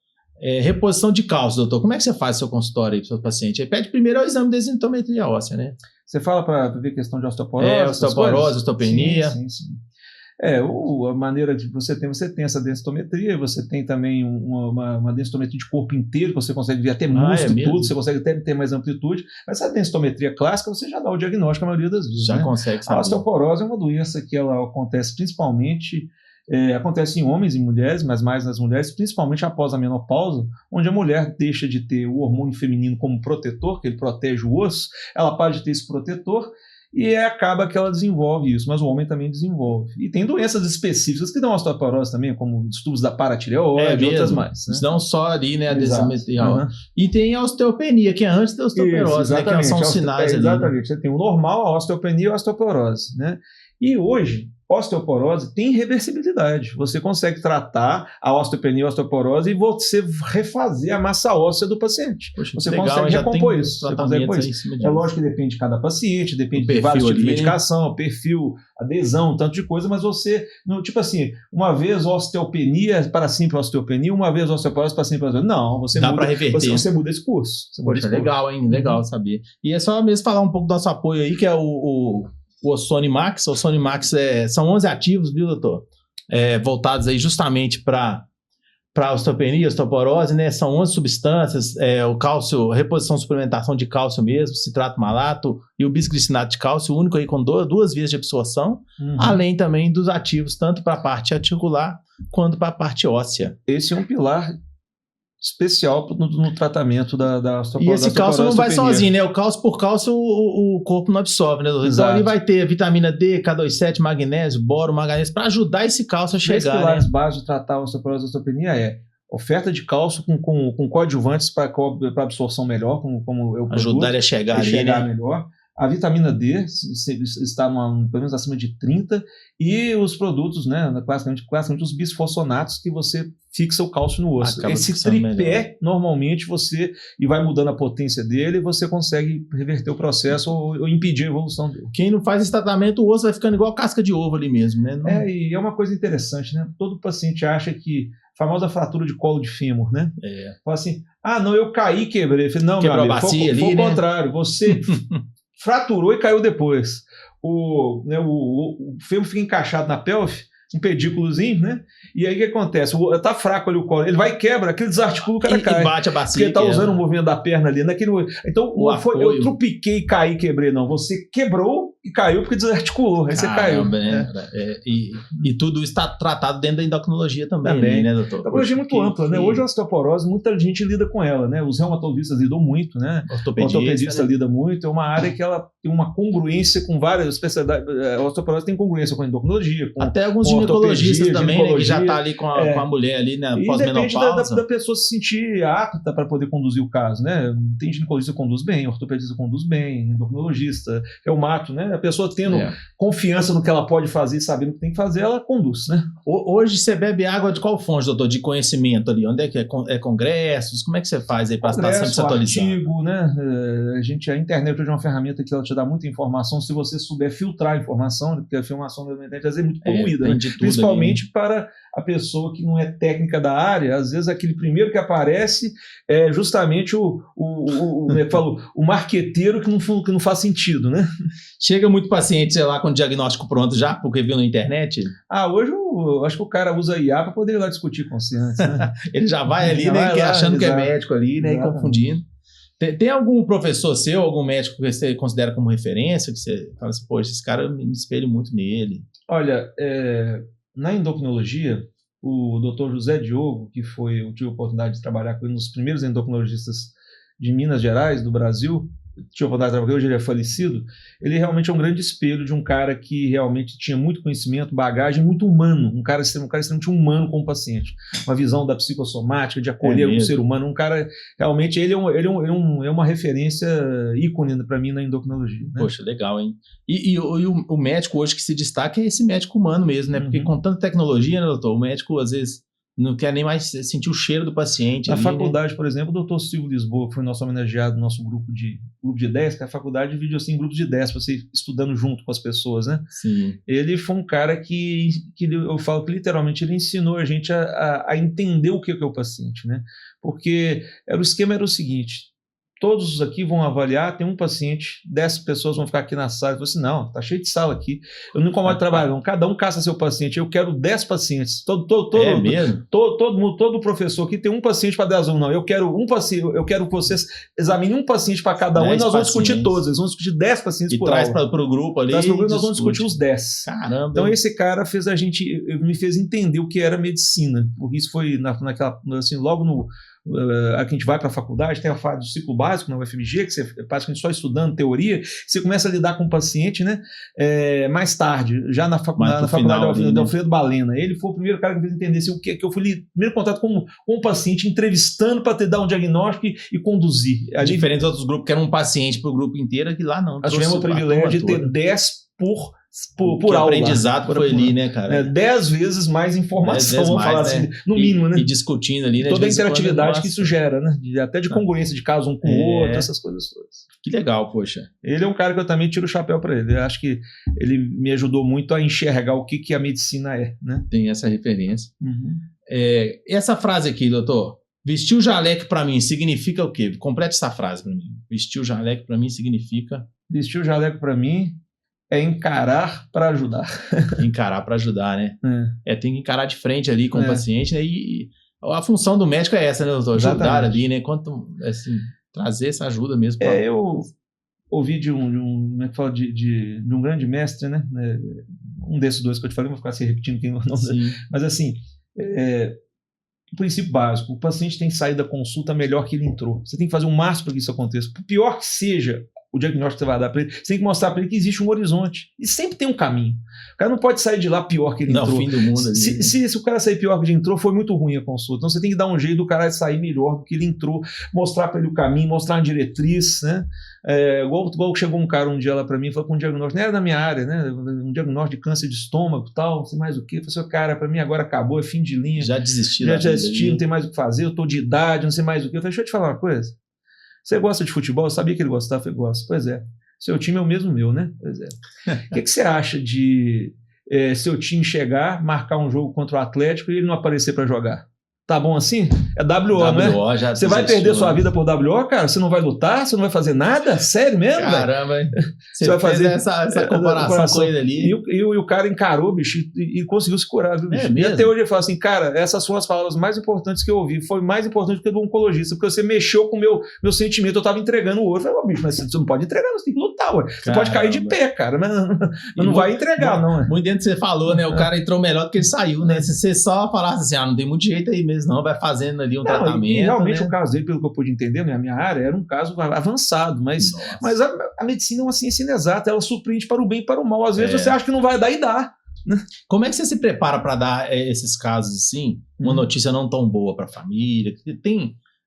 Reposição de cálcio, doutor. Como é que você faz seu consultório aí para o seu paciente? Aí pede primeiro o exame de densitometria óssea, né? Você fala para ver questão de osteoporose? Osteoporose, osteopenia. Sim. A maneira de você tem essa densitometria, você tem também uma densitometria de corpo inteiro, que você consegue ver até músculo e tudo, você consegue até ter mais amplitude, mas essa densitometria clássica você já dá o diagnóstico a maioria das vezes. Já consegue saber. A osteoporose é uma doença que ela acontece principalmente, acontece em homens e mulheres, mas mais nas mulheres, principalmente após a menopausa, onde a mulher deixa de ter o hormônio feminino como protetor, que ele protege o osso, ela para de ter esse protetor, e acaba que ela desenvolve isso, mas o homem também desenvolve. E tem doenças específicas que dão osteoporose também, como distúrbios da paratireoide e outras mais. Né? Não só ali, né, a densitometria. E tem a osteopenia, que é antes da osteoporose, né, que são sinais ali. Exatamente, você tem o normal, a osteopenia e a osteoporose. Né? E hoje, osteoporose tem reversibilidade. Você consegue tratar a osteopenia e a osteoporose e você refazer a massa óssea do paciente. Poxa, você legal, consegue recompor isso. É lógico que depende de cada paciente, depende de vários tipos de medicação, perfil, adesão, tanto de coisa, mas você, tipo assim, uma vez osteopenia para sempre osteopenia, uma vez osteoporose para sempre osteopenia. Não, você dá para reverter. Você muda esse curso. Poxa, legal, hein? Legal saber. E é só mesmo falar um pouco do nosso apoio aí, que é o Sonimax. O Sonimax são 11 ativos, viu, doutor? Voltados aí justamente para osteopenia, osteoporose, né? São 11 substâncias, o cálcio, reposição, suplementação de cálcio mesmo, citrato malato e o bisglicinato de cálcio, único aí com duas vias de absorção, além também dos ativos, tanto para a parte articular quanto para a parte óssea. Esse é um pilar especial no tratamento da osteoporose. E esse cálcio não vai sozinho, né? O cálcio por cálcio o corpo não absorve, né? Exato. Então ele vai ter vitamina D, K27, magnésio, boro, manganês, para ajudar esse cálcio a chegar. Os pilares básicos de tratar a osteoporose e osteopenia oferta de cálcio com coadjuvantes para absorção melhor, como eu ajudar ele a chegar ali, né? melhor. a vitamina D está pelo menos acima de 30, e os produtos, né, classicamente os bisfosfonatos, que você fixa o cálcio no osso. Esse tripé, normalmente, e vai mudando a potência dele, você consegue reverter o processo ou impedir a evolução dele. Quem não faz esse tratamento, o osso vai ficando igual casca de ovo ali mesmo, né? Não... E é uma coisa interessante, né? Todo paciente acha que a famosa fratura de colo de fêmur, né? Fala assim, não, eu caí, quebrei. Eu falei, não, quebrou meu amigo, foi o contrário, você fraturou e caiu depois. O fêmur fica encaixado na pelve, um pedículozinho, né? E aí o que acontece? Tá fraco ali o colo, ele vai e quebra, aquele desarticula, o cara cai. E bate a bacia. Porque ele tá usando o movimento da perna ali. Então, não foi eu trupiquei, caí, quebrei, não. Você quebrou e caiu porque desarticulou. Aí você caiu. E tudo isso está tratado dentro da endocrinologia também. Né, doutor? A endocrinologia é muito ampla, né? Hoje a osteoporose, muita gente lida com ela, né? Os reumatologistas lidam muito, né? O ortopedista lida muito. É uma área que ela tem uma congruência com várias especialidades. A osteoporose tem congruência com a endocrinologia. Até alguns ginecologistas também, né, que já tá ali com a mulher ali, né? Pós-menopausa. Depende da pessoa se sentir apta para poder conduzir o caso, né? Tem ginecologista que conduz bem, ortopedista conduz bem, endocrinologista, reumato, né? A pessoa tendo confiança no que ela pode fazer, sabendo o que tem que fazer, ela conduz, né? Hoje você bebe água de qual fonte, doutor? De conhecimento ali? Onde é que é congressos? Como é que você faz aí para estar sempre se atualizando? Artigo, né? A internet hoje é uma ferramenta que ela te dá muita informação, se você souber filtrar a informação, porque a informação da internet às vezes é muito poluída, né? Principalmente ali, para a pessoa que não é técnica da área. Às vezes aquele primeiro que aparece é justamente o marqueteiro que não faz sentido, né? Chega muito paciente, sei lá, com o diagnóstico pronto já, porque viu na internet? Hoje eu acho que o cara usa IA para poder ir lá discutir com você antes, né? Ele já vai ali, né, achando que é médico ali, né, e confundindo. Tem algum professor seu, algum médico que você considera como referência, que você fala assim, poxa, esse cara, eu me espelho muito nele? Olha, na endocrinologia, o Dr. José Diogo, que eu tive a oportunidade de trabalhar com ele, um dos primeiros endocrinologistas de Minas Gerais, do Brasil, tive a oportunidade de trabalhar, hoje ele é falecido, ele realmente é um grande espelho de um cara que realmente tinha muito conhecimento, bagagem, muito humano, um cara extremamente humano com o paciente, uma visão da psicossomática, de acolher o ser humano, um cara, realmente, ele é uma referência ícone para mim na endocrinologia. Né? Poxa, legal, hein? E o médico hoje que se destaca é esse médico humano mesmo, né? Porque com tanta tecnologia, né, doutor, o médico às vezes não quer nem mais sentir o cheiro do paciente. Na faculdade, por exemplo, o doutor Silvio Lisboa, que foi nosso homenageado no nosso grupo de 10, que a faculdade divide assim em grupos de 10, para você estudando junto com as pessoas, né? Sim. Ele foi um cara que eu falo que literalmente ele ensinou a gente a entender o que é o paciente, né? Porque o esquema era o seguinte: todos aqui vão avaliar, tem um paciente, 10 pessoas vão ficar aqui na sala. Eu falei assim, não, tá cheio de sala aqui, eu não incomodo de trabalhar, não. Cada um caça seu paciente, eu quero 10 pacientes. Todo professor aqui tem um paciente para 10 alunos, não. Eu quero um paciente, eu quero que vocês examinem um paciente para cada um e nós vamos discutir todos. Eles vão discutir 10 pacientes por aula. E traz para o grupo ali. Traz para o grupo, nós vamos discutir os 10. Caramba. Então esse cara me fez entender o que era medicina, porque isso foi naquela, assim, logo no... Aqui a gente vai para a faculdade, tem a fase do ciclo básico na UFMG, que você praticamente só estudando teoria, você começa a lidar com o paciente, né? Mais tarde, já na faculdade do Alfredo Balena. Ele foi o primeiro cara que me fez entender assim, o que eu fui primeiro contato com um paciente, entrevistando para te dar um diagnóstico e conduzir. Diferente dos outros grupos, que era um paciente para o grupo inteiro, que lá não. Nós tivemos o privilégio de ter 10 por aula. O aprendizado foi ali, né, cara? 10 vezes mais informação, vamos falar assim, no mínimo, né? E discutindo ali, né? Toda a interatividade que isso gera, né? Até de congruência de caso um com o outro, essas coisas todas. Que legal, poxa. Ele é um cara que eu também tiro o chapéu para ele. Eu acho que ele me ajudou muito a enxergar o que a medicina é, né? Tem essa referência. Essa frase aqui, doutor, vestir o jaleco para mim significa o quê? Complete essa frase para mim. Vestir o jaleco para mim significa... Vestir o jaleco para mim é encarar para ajudar. Encarar para ajudar, né? Tem que encarar de frente ali com o paciente, né? E a função do médico é essa, né, doutor? Ajudar ali, né? Quanto, assim, trazer essa ajuda mesmo. Eu ouvi de um grande mestre, né? Um desses dois que eu te falei, vou ficar se repetindo quem não. Mas assim, o princípio básico, o paciente tem que sair da consulta melhor que ele entrou. Você tem que fazer o máximo para que isso aconteça. Por pior que seja o diagnóstico que você vai dar para ele, você tem que mostrar para ele que existe um horizonte. E sempre tem um caminho. O cara não pode sair de lá pior que ele entrou. Não, fim do mundo ali. Se o cara sair pior que ele entrou, foi muito ruim a consulta. Então você tem que dar um jeito do cara sair melhor do que ele entrou, mostrar para ele o caminho, mostrar uma diretriz, né? Igual chegou um cara um dia lá para mim e falou com um diagnóstico, não era da minha área, né? Um diagnóstico de câncer de estômago e tal, não sei mais o quê. Eu falei assim, cara, para mim agora acabou, é fim de linha. Já desisti. Já desisti, não tem mais o que fazer, eu tô de idade, não sei mais o quê. Eu falei, deixa eu te falar uma coisa. Você gosta de futebol? Eu sabia que ele gostava. Eu falei, gosto. Pois é. Seu time é o mesmo meu, né? Pois é. O que você acha de seu time chegar, marcar um jogo contra o Atlético e ele não aparecer para jogar? Tá bom assim? É WO, não é? Já você vai perder sua vida por WO, cara? Você não vai lutar? Você não vai fazer nada? Sério mesmo, velho? Caramba, hein? Você vai fazer essa comparação com ele ali. E o cara encarou, bicho, e conseguiu se curar, viu, bicho? E até hoje ele fala assim, cara, essas foram as palavras mais importantes que eu ouvi. Foi mais importante do que do oncologista, porque você mexeu com o meu sentimento. Eu tava entregando o ouro. Eu falei, bicho, mas você não pode entregar, você tem que lutar, ué. Você pode cair de pé, cara, mas não vai entregar, não. Muito dentro que você falou, né? O cara entrou melhor do que ele saiu, né? Se você só falasse assim, não tem muito jeito aí mesmo, não, vai fazendo ali tratamento. E realmente, né? O caso dele, pelo que eu pude entender, né, a minha área era um caso avançado, mas a medicina é uma ciência inexata, ela surpreende para o bem e para o mal. Às vezes você acha que não vai dar e dá. Né? Como é que você se prepara para dar esses casos assim? Uma notícia não tão boa para a família?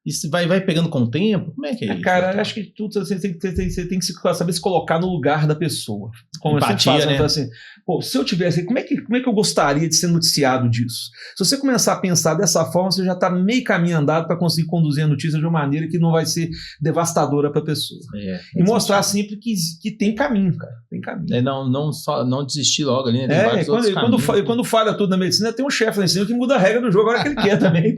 Isso vai pegando com o tempo? Como é que é isso? Cara, eu acho que tudo você tem que saber se colocar no lugar da pessoa. Como empatia, faz, né? Então, assim, se eu tivesse, como é que eu gostaria de ser noticiado disso? Se você começar a pensar dessa forma, você já está meio caminho andado para conseguir conduzir a notícia de uma maneira que não vai ser devastadora para a pessoa. E mostrar sempre que tem caminho, cara. Tem caminho. Não desistir logo ali, né? Quando falha tudo na medicina, tem um chefe lá em cima que muda a regra do jogo a hora que ele quer também.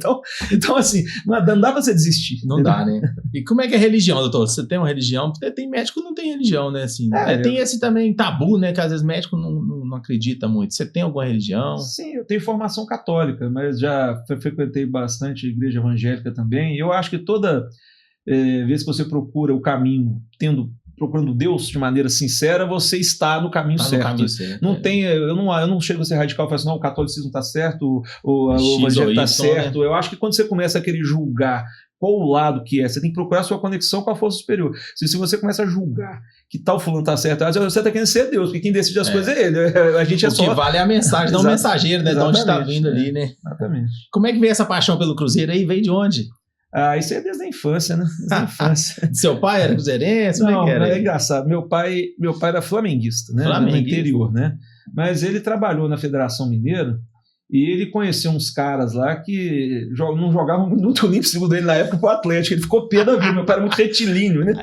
Então assim, não dá para você desistir. Não dá, né? E como é que é a religião, doutor? Você tem uma religião? Porque tem médico que não tem religião, né? Assim, tem esse também tabu, né? Que às vezes médico não acredita muito. Você tem alguma religião? Sim, eu tenho formação católica, mas já frequentei bastante igreja evangélica também. E eu acho que toda vez que você procura o caminho, procurando Deus de maneira sincera, você está no caminho certo. Não tem, eu não chego a ser radical e falo assim, não, o catolicismo está certo, o evangelho está certo. Né? Eu acho que quando você começa a querer julgar qual o lado que você tem que procurar a sua conexão com a força superior. Se você começa a julgar que tal fulano está certo, você está querendo ser Deus, porque quem decide as coisas é ele. A gente o que vale é a mensagem, não o mensageiro, né? De onde está vindo ali, né? Exatamente. Como é que veio essa paixão pelo Cruzeiro aí? Veio de onde? Isso é desde a infância, né? Desde a infância. Seu pai era cruzeirense? Não, é engraçado. Meu pai era flamenguista, né? No interior, né? Mas ele trabalhou na Federação Mineira e ele conheceu uns caras lá que não jogavam muito limpo, segundo ele, na época, pro Atlético. Ele ficou pé da vida. Meu pai era muito retilíneo, né?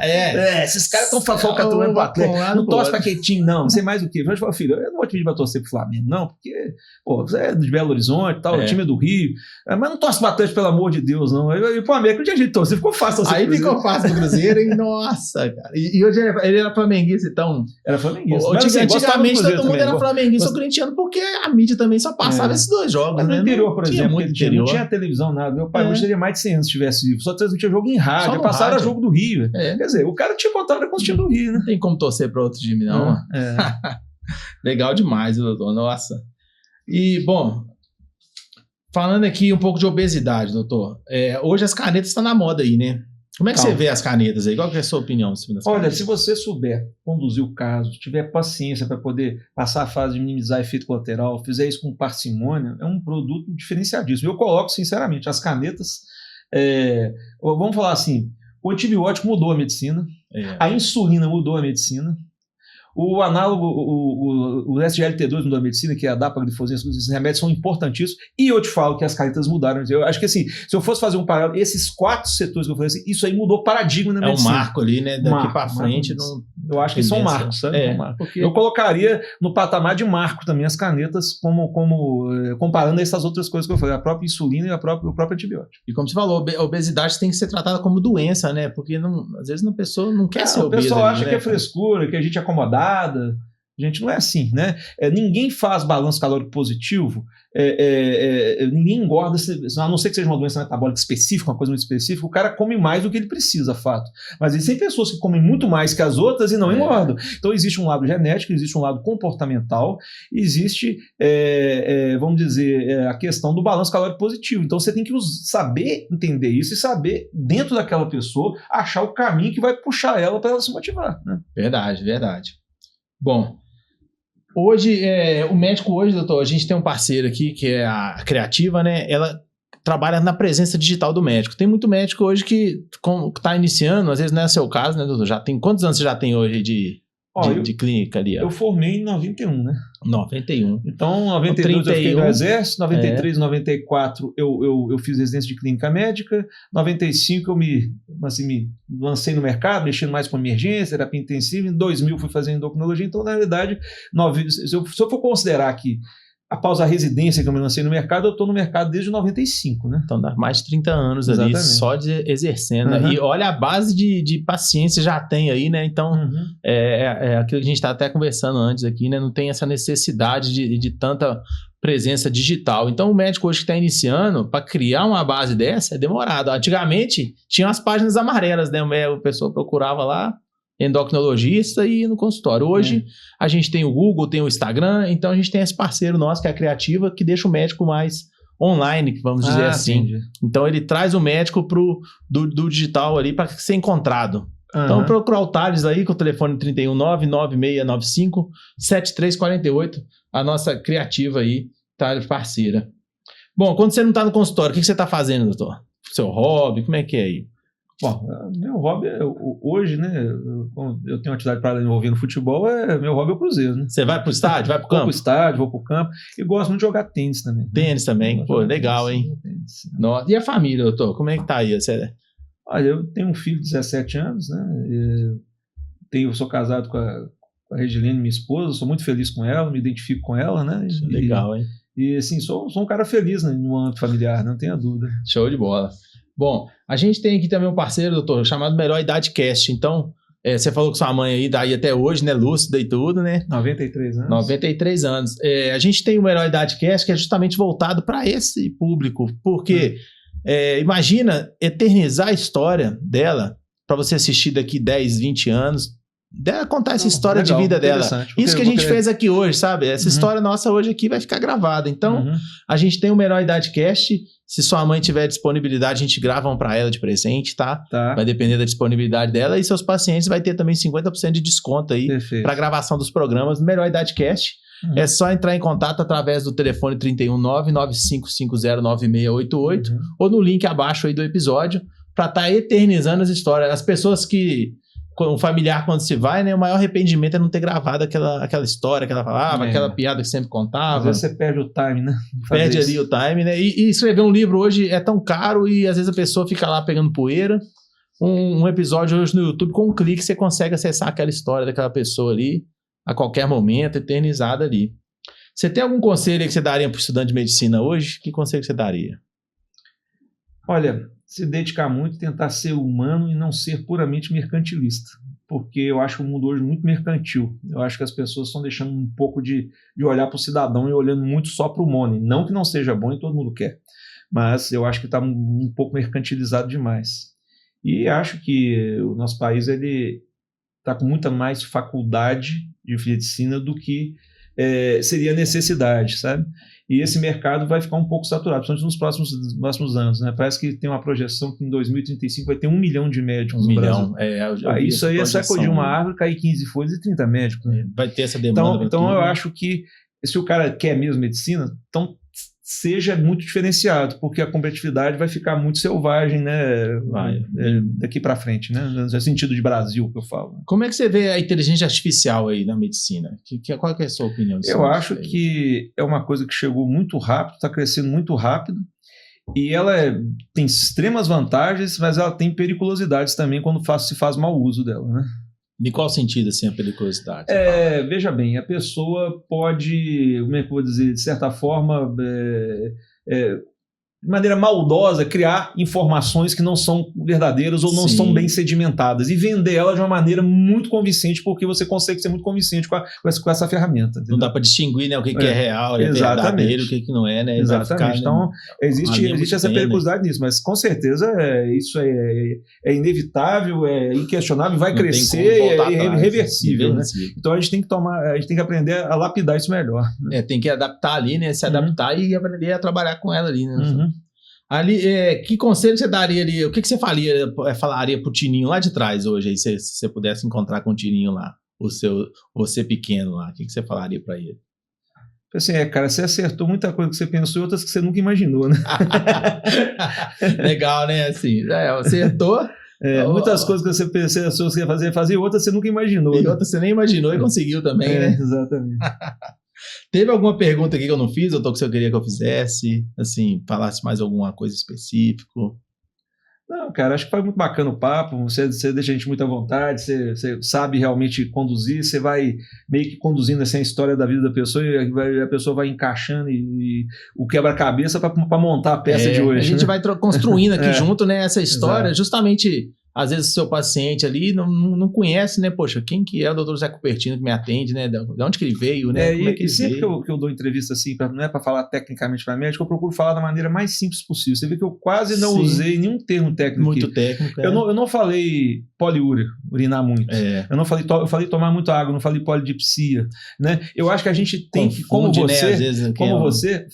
Esses caras estão falcatrulando pro Atlético. Não torce pra aquele time, não. Não sei mais o que. Eu falei, filho, eu não vou te pedir pra torcer pro Flamengo, não, porque, você é de Belo Horizonte, tal, o time é do Rio. Mas não torce pro Atlético, pelo amor de Deus, não. E pro América, não tinha jeito de torcer. Ficou fácil. Aí ficou fácil pro Cruzeiro, hein? Nossa, cara. E hoje ele era flamenguista, então. Era flamenguista. Antigamente todo mundo era flamenguista ou corintiano, porque a mídia também só passava esses dois jogos, né? Por exemplo, não tinha televisão, nada. Meu pai hoje teria mais de 100 anos se tivesse vivo. Só transmitia jogo em rádio, passaram jogo do Rio. Quer dizer, o cara tinha contato com o time do Rio, né? Não tem como torcer para outro time, não. Legal demais, doutor. Nossa. E, bom, falando aqui um pouco de obesidade, doutor. Hoje as canetas estão na moda aí, né? Como é que você vê as canetas aí? Qual que é a sua opinião sobre as canetas? Olha, se você souber conduzir o caso, tiver paciência para poder passar a fase de minimizar efeito colateral, fizer isso com parcimônia, é um produto diferenciadíssimo. Eu coloco, sinceramente, as canetas, vamos falar assim, o antibiótico mudou a medicina, a insulina mudou a medicina, o análogo, o SGLT2 mudou a medicina, que é a dapaglifosina, esses remédios são importantíssimos, e eu te falo que as canetas mudaram. Eu acho que assim, se eu fosse fazer um paralelo, esses 4 setores que eu falei assim, isso aí mudou paradigma na medicina. É um marco ali, né? Daqui para frente. Eu acho que são marcos, sabe? Porque eu colocaria no patamar de marco também as canetas, comparando essas outras coisas que eu falei, a própria insulina e o próprio antibiótico. E como você falou, a obesidade tem que ser tratada como doença, né? Porque às vezes a pessoa não quer ser obesa. O pessoal acha que é frescura, que a gente é acomodada, Gente, não é assim, né? Ninguém faz balanço calórico positivo, ninguém engorda, a não ser que seja uma doença metabólica específica, uma coisa muito específica, o cara come mais do que ele precisa, fato. Mas existem pessoas que comem muito mais que as outras e não engordam. Então existe um lado genético, existe um lado comportamental, existe, vamos dizer, a questão do balanço calórico positivo. Então você tem que saber entender isso e saber, dentro daquela pessoa, achar o caminho que vai puxar ela para ela se motivar, né? Verdade, verdade. Bom, hoje, o médico hoje, doutor, a gente tem um parceiro aqui, que é a Criativa, né? Ela trabalha na presença digital do médico. Tem muito médico hoje que está iniciando, às vezes não é seu caso, né, doutor? Quantos anos você já tem hoje de clínica ali? Eu formei em 91, né? 91. Então, 92 eu fiquei no Exército, 93, 94 eu fiz residência de clínica médica, 95 eu me lancei no mercado, mexendo mais com emergência, terapia intensiva, em 2000 fui fazer endocrinologia, então, na realidade, se eu for considerar que após a residência que eu me lancei no mercado, eu estou no mercado desde 95, né? Então dá mais de 30 anos ali, só exercendo. Né? E olha a base de paciência já tem aí, né? Então, aquilo que a gente está até conversando antes aqui, né? Não tem essa necessidade de tanta presença digital. Então, o médico hoje que está iniciando, para criar uma base dessa, é demorado. Antigamente, tinha as páginas amarelas, né? A pessoa procurava lá, endocrinologista e no consultório. Hoje a gente tem o Google, tem o Instagram, então a gente tem esse parceiro nosso que é a Criativa, que deixa o médico mais online, vamos dizer assim. Entendi. Então ele traz o médico do digital ali para ser encontrado. Então procura o Thales aí com o telefone 31996957348, a nossa Criativa aí, tá parceira. Bom, quando você não está no consultório, o que você está fazendo, doutor? Seu hobby, como é que é aí? Bom, meu hobby hoje, né? Eu tenho uma atividade para envolver no futebol, meu hobby é o Cruzeiro, né? Você vai pro estádio, vai pro campo? Vou pro estádio, vou pro campo. E gosto muito de jogar tênis também. Tênis também? Pô, legal, hein? Nossa. E a família, doutor? Como é que tá aí? Olha, eu tenho um filho de 17 anos, né? Eu sou casado com a Regilene, minha esposa, sou muito feliz com ela, me identifico com ela, né? Legal, hein? E assim, sou um cara feliz, né, no âmbito familiar, não tenha dúvida. Show de bola. Bom, a gente tem aqui também um parceiro, doutor, chamado Melhor Idade Cast. Então, você falou que sua mãe aí daí até hoje, né, lúcida e tudo, né? 93 anos. 93 anos. A gente tem o Melhor Idade Cast que é justamente voltado para esse público, porque imagina eternizar a história dela para você assistir daqui 10, 20 anos, dela contar essa história de vida dela. Isso que a gente fez aqui hoje, sabe? Essa história nossa hoje aqui vai ficar gravada. Então, a gente tem o Melhor Idade Cast. Se sua mãe tiver disponibilidade, a gente grava um para ela de presente, tá? Vai depender da disponibilidade dela. E seus pacientes vai ter também 50% de desconto aí para gravação dos programas do Melhor Idade Cast. É só entrar em contato através do telefone 319-9550-9688 ou no link abaixo aí do episódio para estar eternizando as histórias. As pessoas que... Um familiar, quando se vai, né? O maior arrependimento é não ter gravado aquela história que ela falava, aquela piada que sempre contava. Às vezes você perde o time, né? Perde ali o time, né? E escrever um livro hoje é tão caro e às vezes a pessoa fica lá pegando poeira. Um episódio hoje no YouTube, com um clique, você consegue acessar aquela história daquela pessoa ali a qualquer momento, eternizada ali. Você tem algum conselho aí que você daria para o estudante de medicina hoje? Que conselho que você daria? Olha, se dedicar muito, tentar ser humano e não ser puramente mercantilista, porque eu acho o mundo hoje muito mercantil. Eu acho que as pessoas estão deixando um pouco de olhar para o cidadão e olhando muito só para o money. Não que não seja bom e todo mundo quer, mas eu acho que está um pouco mercantilizado demais. E acho que o nosso país está com muita mais faculdade de medicina do que seria necessidade, sabe? E esse mercado vai ficar um pouco saturado, principalmente nos próximos anos, né? Parece que tem uma projeção que em 2035 vai ter 1 milhão de médicos no Brasil. Isso aí é sacudir uma árvore, cair 15 folhas e 30 médicos. Né? Vai ter essa demanda. Então eu acho que se o cara quer mesmo medicina, então seja muito diferenciado, porque a competitividade vai ficar muito selvagem, né? Daqui para frente, né? No sentido de Brasil que eu falo. Como é que você vê a inteligência artificial aí na medicina? Qual que é a sua opinião? Eu acho que é uma coisa que chegou muito rápido, está crescendo muito rápido, e ela tem extremas vantagens, mas ela tem periculosidades também quando se faz mau uso dela, né? De qual sentido, assim, a periculosidade? Veja bem, a pessoa pode, como é que eu vou dizer, de certa forma, de maneira maldosa, criar informações que não são verdadeiras ou não são bem sedimentadas e vender ela de uma maneira muito convincente, porque você consegue ser muito convincente com essa ferramenta. Entendeu? Não dá para distinguir, né, o que é real, é verdadeiro, o que não é, né? Exatamente. Ficar, então, existe essa periculosidade nisso, mas com certeza isso é inevitável, é inquestionável, vai crescer, é irreversível, né? Então a gente tem que aprender a lapidar isso melhor. Né? Tem que adaptar ali, né? Se adaptar e aprender a trabalhar com ela ali, né? Ali, que conselho você daria ali? O que você falaria pro Tininho lá de trás hoje, aí, se você pudesse encontrar com o Tininho lá, você pequeno lá, o que você falaria para ele? Assim, cara, você acertou muita coisa que você pensou e outras que você nunca imaginou, né? Legal, né? Assim, acertou. Muitas coisas que você pensou que ia fazer, outras você nunca imaginou. E outras você nem imaginou e conseguiu também, né? Exatamente. Teve alguma pergunta aqui que eu não fiz, doutor, que você queria que eu fizesse? Assim, falasse mais alguma coisa específica? Não, cara, acho que foi muito bacana o papo, você deixa a gente muito à vontade, você sabe realmente conduzir, você vai meio que conduzindo assim, a história da vida da pessoa e a pessoa vai encaixando e o quebra-cabeça para montar a peça de hoje. A gente vai construindo aqui junto, né, essa história, Exato. Justamente... Às vezes o seu paciente ali não conhece, né? Poxa, quem que é o doutor Zé Cupertino que me atende, né? De onde que ele veio, né? Como é que ele sempre veio? que eu dou entrevista assim, não é para falar tecnicamente para médico, eu procuro falar da maneira mais simples possível. Você vê que eu quase não usei nenhum termo técnico. Muito técnico. Eu não falei poliúria, urinar muito. Eu falei tomar muita água, não falei polidipsia, né? Eu acho que a gente tem que, como você,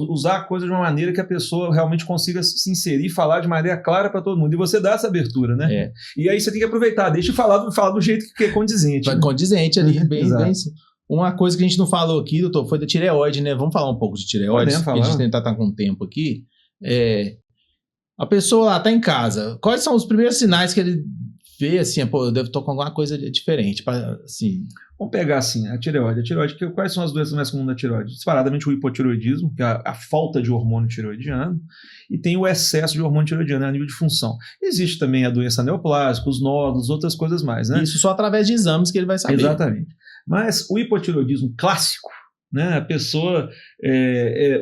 usar a coisa de uma maneira que a pessoa realmente consiga se inserir e falar de maneira clara para todo mundo. E você dá essa abertura, né? E aí você tem que aproveitar, deixa eu falar do jeito que é condizente. Vai condizente ali, bem. Uma coisa que a gente não falou aqui, doutor, foi da tireoide, né? Vamos falar um pouco de tireoide, que a gente tentar estar com tempo aqui. A pessoa lá está em casa, quais são os primeiros sinais que ele vê, assim, pô, eu devo estar com alguma coisa diferente, assim... Vamos pegar assim, a tireoide, quais são as doenças mais comuns da tireoide? Disparadamente o hipotireoidismo, que é a falta de hormônio tireoidiano, e tem o excesso de hormônio tireoidiano a nível de função. Existe também a doença neoplásica, os nódulos, outras coisas mais, né? Isso só através de exames que ele vai saber. Exatamente. Mas o hipotireoidismo clássico, né, a pessoa,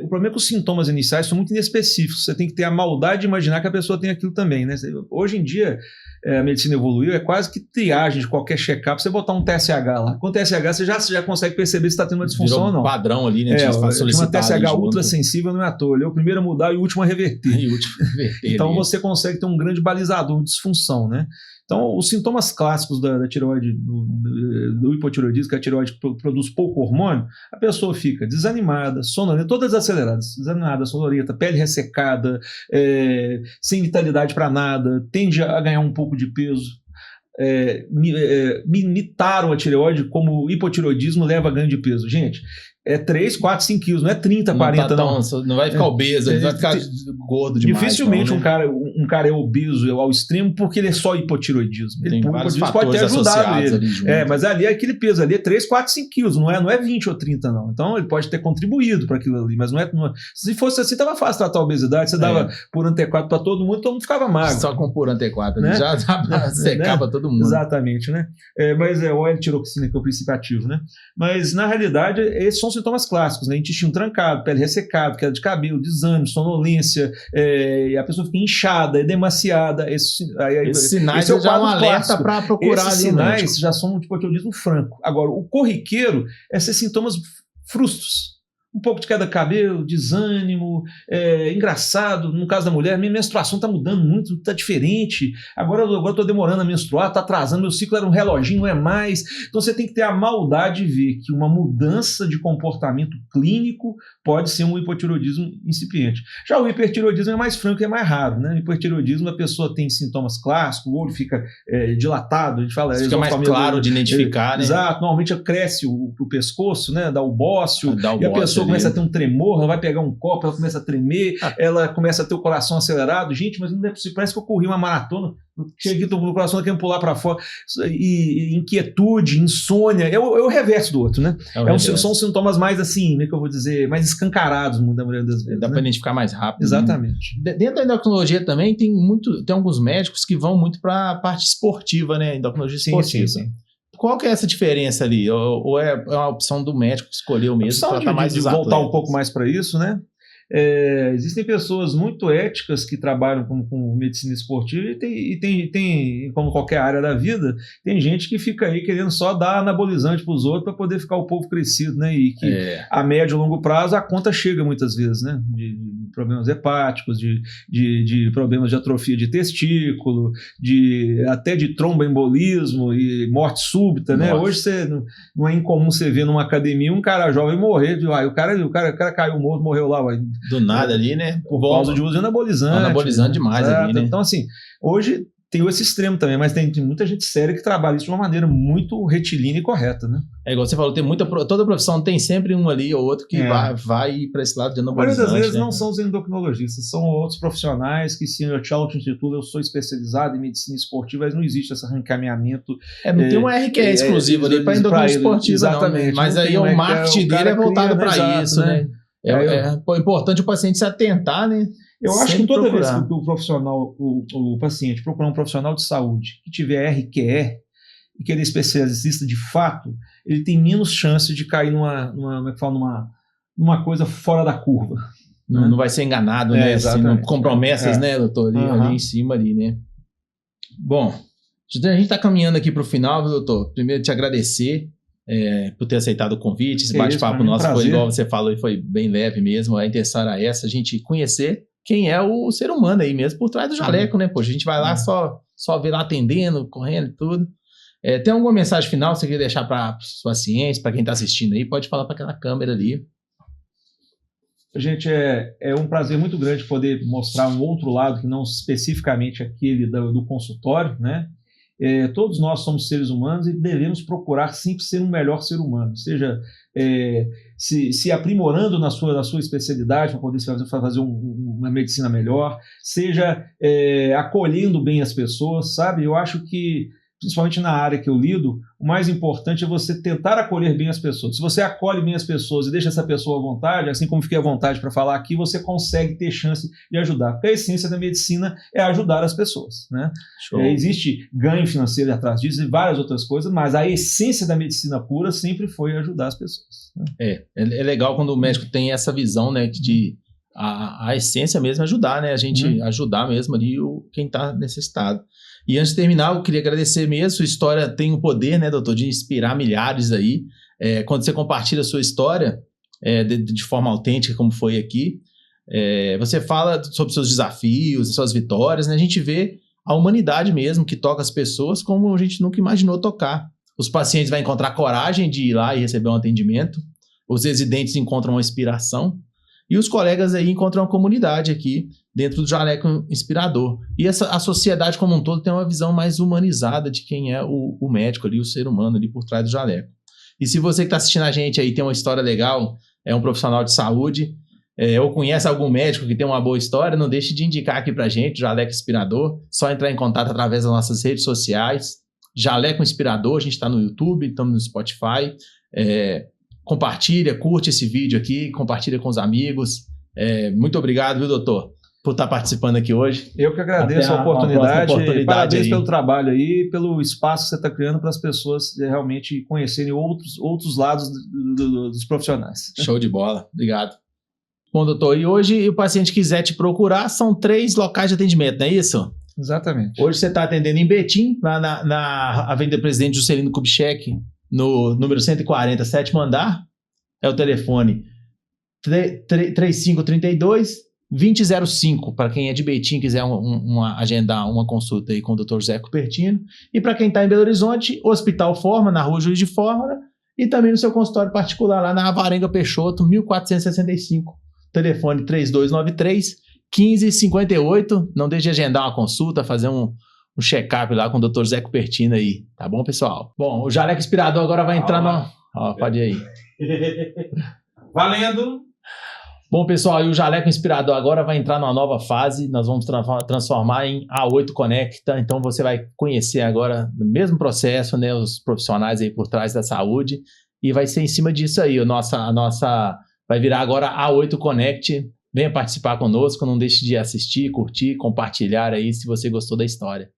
o problema é que os sintomas iniciais são muito inespecíficos, você tem que ter a maldade de imaginar que a pessoa tem aquilo também, né? Hoje em dia, a medicina evoluiu, é quase que triagem de qualquer check-up, você botar um TSH lá. Com o TSH você já consegue perceber se está tendo uma disfunção ou não. Padrão ali, né? Uma TSH ultra sensível não é à toa, ele é o primeiro a mudar e o último a reverter. Então você consegue ter um grande balizador de disfunção, né? Então, os sintomas clássicos da tireoide, do hipotireoidismo, que a tireoide produz pouco hormônio, a pessoa fica desanimada, sonolenta, todas aceleradas, desanimada, sonolenta, pele ressecada, sem vitalidade para nada, tende a ganhar um pouco de peso. Imitaram a tireoide como hipotireoidismo leva a ganho de peso. Gente, 3, 4, 5 quilos, não é 30, 40, não. Não vai ficar obeso, ele vai ficar gordo demais. Dificilmente um cara é obeso ao extremo porque ele é só hipotireoidismo. Tem vários fatores pode ter ajudado ele. Ali mas ali aquele peso ali é 3, 4, 5 quilos, não é 20 ou 30, não. Então ele pode ter contribuído para aquilo ali, mas não é. Se fosse assim, estava fácil tratar a obesidade, você dava por Ante4 para todo mundo ficava magro. Só com por Ante4, né? Já secava todo mundo. Exatamente, né? Mas o L-tiroxina, que é o princípio ativo, né? Mas na realidade, esses são sintomas clássicos, né? Intestino trancado, pele ressecada, queda de cabelo, desânimo, sonolência, a pessoa fica inchada, edemaciada. Esses sinais já é um alerta para procurar. Esses sinais já são tipo hipotireoidismo franco. Agora, o corriqueiro é esses sintomas frustros. Um pouco de queda de cabelo, desânimo, engraçado, no caso da mulher, minha menstruação está mudando muito, está diferente, agora eu estou demorando a menstruar, está atrasando, meu ciclo era um reloginho, não é mais. Então você tem que ter a maldade de ver que uma mudança de comportamento clínico pode ser um hipotireoidismo incipiente. Já o hipertireoidismo é mais franco e é mais raro, né? O hipertireoidismo, a pessoa tem sintomas clássicos, o olho fica dilatado, a gente fala... Fica mais claro de identificar, né? Exato, normalmente cresce o pescoço, né? Dá o bócio, e a pessoa começa a ter um tremor, ela vai pegar um copo, ela começa a tremer, ela começa a ter o coração acelerado. Gente, mas não é possível, parece que eu corri uma maratona, cheguei aqui, o coração querendo pular para fora, e inquietude, insônia, é o reverso do outro, né? São sintomas mais assim, como é que eu vou dizer, mais escancarados, na maioria das vezes. Dá para identificar mais rápido. Exatamente. Né? Dentro da endocrinologia também tem alguns médicos que vão muito para a parte esportiva, né? Endocrinologia esportiva. Sim. Qual que é essa diferença ali? Ou é uma opção do médico que escolheu mesmo? A opção de voltar um pouco mais para isso, né? existem pessoas muito éticas que trabalham com medicina esportiva e tem, como qualquer área da vida, tem gente que fica aí querendo só dar anabolizante para os outros para poder ficar o povo crescido, né? E que a médio e longo prazo a conta chega muitas vezes, né? De problemas hepáticos, de problemas de atrofia de testículo, até de tromboembolismo e morte súbita, né? Hoje não é incomum você ver numa academia um cara jovem morrer, o cara caiu morto, morreu lá, do nada ali, né? Por causa de uso de anabolizante. Anabolizante demais ali, né? Então, assim, hoje tem esse extremo também, mas tem muita gente séria que trabalha isso de uma maneira muito retilínea e correta, né? É igual você falou, toda profissão tem sempre um ali ou outro que vai para esse lado de anabolizante. Muitas vezes né? Não são os endocrinologistas, são outros profissionais que se eu te auto-intitulo, eu sou especializado em medicina esportiva, mas não existe esse ranqueamento. Não tem um RQE exclusivo ali para endocrinologia esportiva, exatamente. Não, mas aí o marketing dele é voltado para isso, né? É importante o paciente se atentar, né? Eu acho que toda vez que o profissional, o paciente procurar um profissional de saúde que tiver RQE e que ele é especialista de fato, ele tem menos chance de cair numa coisa fora da curva. Não vai ser enganado, né? Assim, com promessas, né, doutor? Ali em cima, ali, né? Bom, a gente está caminhando aqui para o final, doutor. Primeiro, te agradecer por ter aceitado o convite. Esse bate-papo nosso foi, igual você falou, e foi bem leve mesmo. A intenção era essa, a gente conhecer quem é o ser humano aí mesmo, por trás do jaleco, né? Poxa, a gente vai lá só ver lá atendendo, correndo e tudo. Tem alguma mensagem final que você quer deixar para os pacientes, para quem está assistindo aí? Pode falar para aquela câmera ali. Gente, é um prazer muito grande poder mostrar um outro lado, que não especificamente aquele do consultório, né? Todos nós somos seres humanos e devemos procurar sempre ser um melhor ser humano, seja se aprimorando na sua especialidade para poder fazer uma medicina melhor, seja acolhendo bem as pessoas, sabe? Eu acho que, principalmente na área que eu lido, o mais importante é você tentar acolher bem as pessoas. Se você acolhe bem as pessoas e deixa essa pessoa à vontade, assim como fiquei à vontade para falar aqui, você consegue ter chance de ajudar. Porque a essência da medicina é ajudar as pessoas, né? Existe ganho financeiro atrás disso e várias outras coisas, mas a essência da medicina pura sempre foi ajudar as pessoas, né? É legal quando o médico tem essa visão, né, de a essência mesmo é ajudar, né? A gente ajudar mesmo ali quem está necessitado. E antes de terminar, eu queria agradecer mesmo. Sua história tem o poder, né, doutor, de inspirar milhares aí. Quando você compartilha a sua história de forma autêntica, como foi aqui, você fala sobre seus desafios, suas vitórias, né? A gente vê a humanidade mesmo, que toca as pessoas como a gente nunca imaginou tocar. Os pacientes vão encontrar coragem de ir lá e receber um atendimento. Os residentes encontram uma inspiração. E os colegas aí encontram uma comunidade aqui dentro do Jaleco Inspirador. E a sociedade como um todo tem uma visão mais humanizada de quem é o médico ali, o ser humano ali por trás do Jaleco. E se você que está assistindo a gente aí tem uma história legal, é um profissional de saúde, ou conhece algum médico que tem uma boa história, não deixe de indicar aqui pra gente, o Jaleco Inspirador. Só entrar em contato através das nossas redes sociais. Jaleco Inspirador, a gente está no YouTube, estamos no Spotify. Compartilha, curte esse vídeo aqui, compartilha com os amigos. Muito obrigado, viu, doutor, por estar participando aqui hoje. Eu que agradeço a oportunidade. Parabéns pelo trabalho aí, pelo espaço que você está criando para as pessoas realmente conhecerem outros lados dos profissionais. Show de bola, obrigado. Bom, doutor, e hoje o paciente quiser te procurar, são 3 locais de atendimento, não é isso? Exatamente. Hoje você está atendendo em Betim, lá na Avenida Presidente Juscelino Kubitschek, no número 140, 7º andar. É o telefone 3532-2005, para quem é de Betim quiser agendar uma consulta aí com o Dr. José Cupertino. E para quem está em Belo Horizonte, Hospital Forma, na Rua Juiz de Fora, e também no seu consultório particular lá na Avarenga Peixoto, 1465. Telefone 3293-1558. Não deixe de agendar uma consulta, fazer um check-up lá com o Dr. José Cupertino aí. Tá bom, pessoal? Bom, o Jaleco Inspirador agora vai entrar no... pode ir aí. Valendo! Bom, pessoal, e o Jaleco Inspirador agora vai entrar numa nova fase. Nós vamos transformar em A8 Conecta. Então você vai conhecer agora, no mesmo processo, né, os profissionais aí por trás da saúde. E vai ser em cima disso aí. A nossa vai virar agora A8 Connect. Venha participar conosco. Não deixe de assistir, curtir, compartilhar aí se você gostou da história.